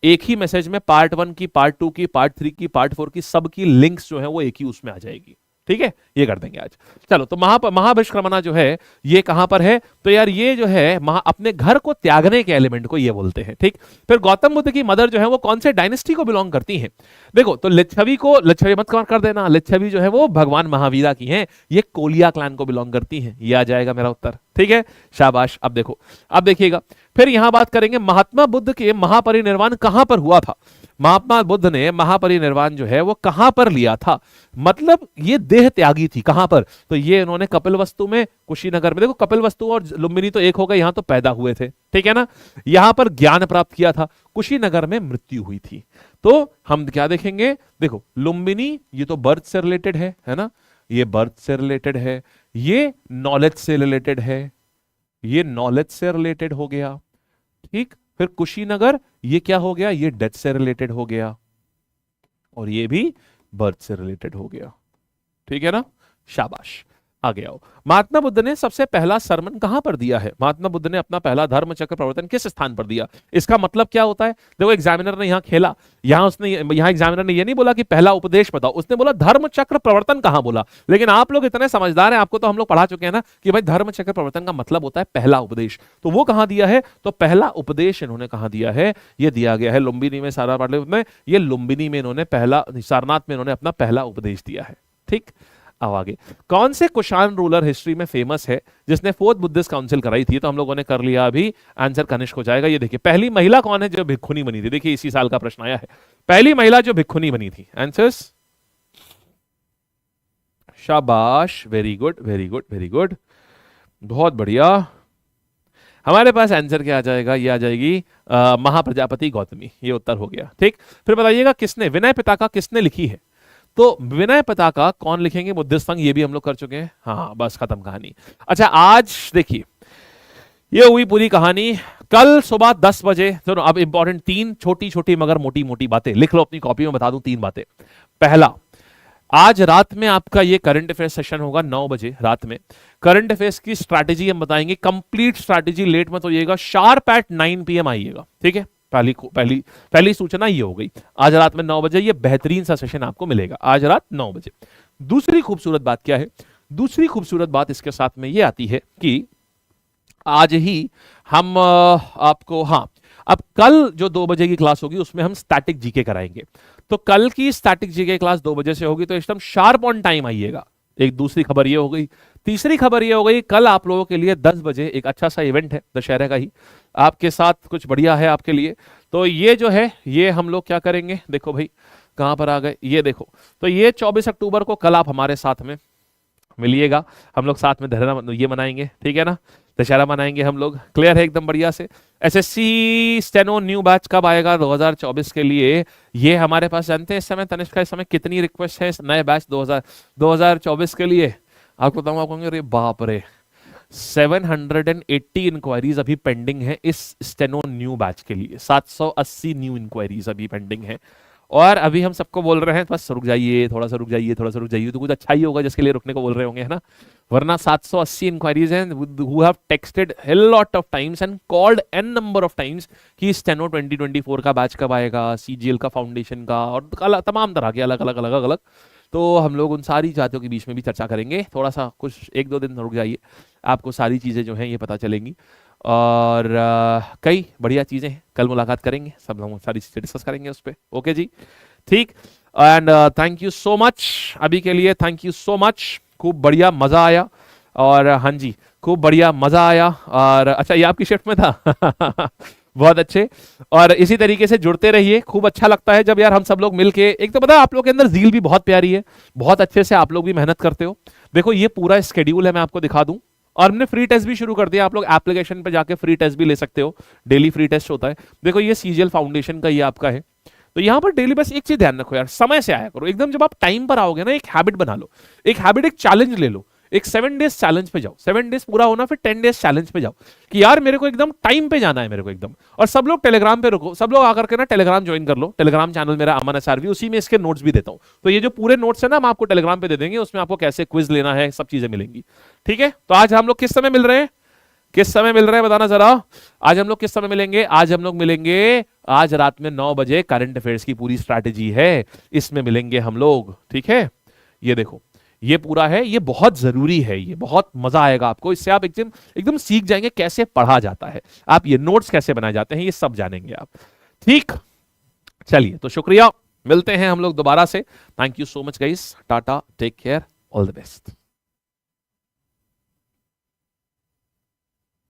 एक ही मैसेज में पार्ट 1 की, पार्ट 2 की, पार्ट 3 की, पार्ट 4 की, सबकी लिंक्स जो है वो एक ही उसमें आ जाएगी। ठीक है, ये कर देंगे आज। चलो, तो महापरिष्क्रमणा जो है ये कहां पर है? तो यार ये जो है अपने घर को त्यागने के एलिमेंट को ये बोलते हैं। ठीक, फिर गौतम बुद्ध की मदर जो है वो कौन से डायनेस्टी को बिलोंग करती हैं? देखो, तो लिच्छवी मत कर देना, लिच्छवी जो है वो भगवान महावीरा की हैं, ये कोलिया क्लैन को बिलोंग करती हैं। ये आ जाएगा मेरा उत्तर। ठीक है, शाबाश। अब देखो, अब देखिएगा, फिर यहां बात करेंगे महात्मा बुद्ध के महापरिनिर्वाण कहां पर हुआ था। महात्मा बुद्ध ने महापरिनिर्वाण जो है वो कहां पर लिया था, मतलब ये देह त्यागी थी। कहां पर? तो ये इन्होंने कपिलवस्तु में, कुशीनगर में। देखो, कपिलवस्तु और लुम्बिनी तो एक हो गए, यहां तो पैदा हुए थे। ठीक है ना, यहां पर ज्ञान प्राप्त किया था, कुशीनगर में मृत्यु हुई थी। तो हम क्या देखेंगे? देखो, लुम्बिनी ये तो बर्थ से रिलेटेड है ना, ये बर्थ से रिलेटेड है, ये नॉलेज से रिलेटेड है, ये नॉलेज से रिलेटेड हो गया। ठीक, फिर कुशीनगर ये क्या हो गया? ये डेथ से रिलेटेड हो गया, और ये भी बर्थ से रिलेटेड हो गया। ठीक है ना, शाबाश। आगे आओ। महात्मा बुद्ध ने सबसे पहला सरमन कहां पर दिया है? महात्मा बुद्ध ने अपना पहला धर्म चक्र प्रवर्तन किस स्थान पर दिया? इसका मतलब क्या होता है? देखो, एग्जामिनर ने यहां खेला, यहां एग्जामिनर ने यह नहीं बोला कि पहला उपदेश बताओ, उसने बोला धर्म चक्र प्रवर्तन कहां बोला। लेकिन आप लोग इतने समझदार हैं, आपको तो हम लोग पढ़ा चुके हैं ना कि भाई धर्म चक्र प्रवर्तन का मतलब होता है पहला उपदेश। तो वो कहां दिया है? तो पहला उपदेश इन्होंने कहां दिया है? ये दिया गया है लुम्बिनी में, सारा पाटलिपुत्र में। ये लुम्बिनी में इन्होंने पहला, सारनाथ में इन्होंने अपना पहला उपदेश दिया है। ठीक, अब आगे, कौन से कुषाण रूलर हिस्ट्री में फेमस है जिसने फोर्थ बुद्धिस्ट काउंसिल कराई थी? तो हम लोगों ने कर लिया, अभी आंसर कनिष्क हो जाएगा। ये देखिए, पहली महिला कौन है जो भिक्षुनी बनी थी? देखिए, इसी साल का प्रश्न आया है, पहली महिला जो भिक्षुनी बनी थी। आंसर्स, शाबाश, very good, very good, very good, बहुत बढ़िया। हमारे पास आंसर क्या आ जाएगा? ये आ जाएगी महाप्रजापति गौतमी, ये उत्तर हो गया। ठीक, फिर बताइएगा किसने विनय पिटका किसने लिखी है? तो विनय पिटका कौन लिखेंगे? बुद्धिस्ट संघ, ये भी हम लोग कर चुके हैं। हाँ, बस खत्म कहानी। अच्छा, आज देखिए, ये हुई पूरी कहानी। कल सुबह 10 बजे, सुनो अब इंपॉर्टेंट 3 छोटी छोटी मगर मोटी मोटी बातें लिख लो अपनी कॉपी में, बता दूं 3 बातें। पहला, आज रात में आपका ये करंट अफेयर्स सेशन होगा 9 बजे रात में। करंट अफेयर्स की स्ट्रैटेजी हम बताएंगे, कंप्लीट स्ट्रैटेजी, लेट मत होइएगा, शार्प एट 9 PM आइएगा। ठीक है, पहली सूचना ये हो गई। आज रात में 9 बजे ये बेहतरीन सा सेशन आपको मिलेगा, आज रात 9 बजे। दूसरी खूबसूरत बात क्या है? दूसरी खूबसूरत बात इसके साथ में ये आती है कि आज ही हम आपको, हाँ, अब कल जो 2 बजे की क्लास होगी उसमें हम स्टैटिक जीके कराएंगे। तो कल की स्टैटिक जीके क्लास 2 बजे से होगी, तो एकदम शार्प ऑन टाइम आइएगा। एक दूसरी खबर ये हो गई। तीसरी खबर ये हो गई, कल आप लोगों के लिए 10 बजे एक अच्छा सा इवेंट है, दशहरे का ही, आपके साथ कुछ बढ़िया है आपके लिए। तो ये जो है, ये हम लोग क्या करेंगे? देखो भाई, कहां पर आ गए? ये देखो, तो ये 24 अक्टूबर को कल आप हमारे साथ में मिलिएगा, हम लोग साथ में धरना ये मनाएंगे। ठीक है ना, दशहरा मनाएंगे हम लोग। क्लियर है एकदम बढ़िया से। एसएससी स्टेनो न्यू बैच कब आएगा 2024 के लिए? ये हमारे पास जानते हैं इस समय तनिष्क का, इस समय कितनी रिक्वेस्ट है नए बैच 2024 के लिए? आपको बताऊं, आप कहोगे अरे बाप रे, 780 इंक्वायरीज अभी पेंडिंग है इस स्टेनो न्यू बैच के लिए। 780 न्यू इंक्वायरीज अभी पेंडिंग है, और अभी हम सबको बोल रहे हैं बस रुक जाइए, थोड़ा सा रुक जाइए, थोड़ा सा रुक जाइए, तो कुछ अच्छा ही होगा जिसके लिए रुकने को बोल रहे होंगे, है ना। वरना 780 इंक्वायरीज हैं, who have texted a lot of times and called n number of times कि स्टेनो 2024 का बैच कब आएगा, सीजीएल का, फाउंडेशन का, और तमाम तरह के अलग अलग अलग अलग। तो हम लोग उन सारी जातियों के बीच में भी चर्चा करेंगे। थोड़ा सा कुछ 1-2 दिन रुक जाइए, आपको सारी चीज़ें जो हैं ये पता चलेंगी, और कई बढ़िया चीज़ें हैं। कल मुलाकात करेंगे, सब लोग सारी चीज़ें डिस्कस करेंगे उस पर। ओके जी, ठीक, and thank you so much अभी के लिए, थैंक यू सो मच, खूब बढ़िया मज़ा आया। और हाँ जी, खूब बढ़िया मज़ा आया। और अच्छा, ये आपकी शिफ्ट में था बहुत अच्छे, और इसी तरीके से जुड़ते रहिए। खूब अच्छा लगता है जब यार हम सब लोग मिलके, एक तो पता है आप लोग के अंदर ज़ील भी बहुत प्यारी है, बहुत अच्छे से आप लोग भी मेहनत करते हो। देखो, ये पूरा स्केड्यूल है, मैं आपको दिखा दूं, और हमने फ्री टेस्ट भी शुरू कर दिया। आप लोग एप्लीकेशन पे जाके फ्री टेस्ट भी ले सकते हो, डेली फ्री टेस्ट होता है। देखो, ये सीजीएल फाउंडेशन का ये आपका है, तो यहाँ पर डेली बस एक चीज ध्यान रखो यार, समय से आया करो एकदम। जब आप टाइम पर आओगे ना, एक हैबिट बना लो, एक हैबिट, एक चैलेंज ले लो, एक 7 डेज चैलेंज पे जाओ। 7 डेज पूरा होना, फिर 10 डेज चैलेंज पे जाओ कि यार मेरे को एकदम टाइम पे जाना है, मेरे को एकदम। और सब लोग टेलीग्राम पे रुको, सब लोग आकर के ना टेलीग्राम ज्वाइन कर लो। टेलीग्राम चैनल मेरा अमन SRV, उसी में इसके नोट्स भी देता हूँ। तो ये जो पूरे नोट्स है ना, हम आपको टेलीग्राम पे दे देंगे, उसमें आपको कैसे क्विज लेना है, सब चीजें मिलेंगी। ठीक है, तो आज हम लोग किस समय मिल रहे हैं? किस समय मिल रहे हैं बताना जरा। आज हम लोग किस समय मिलेंगे? आज हम लोग मिलेंगे आज रात में 9 बजे। करंट अफेयर्स की पूरी स्ट्रैटेजी है, इसमें मिलेंगे हम लोग, ठीक है। ये देखो, ये पूरा है, ये बहुत जरूरी है, ये बहुत मजा आएगा आपको। इससे आप एकदम एकदम सीख जाएंगे कैसे पढ़ा जाता है, आप ये नोट्स कैसे बनाए जाते हैं, ये सब जानेंगे आप, ठीक। चलिए, तो शुक्रिया, मिलते हैं हम लोग दोबारा से। Thank you so much guys, tata, take care, all the best.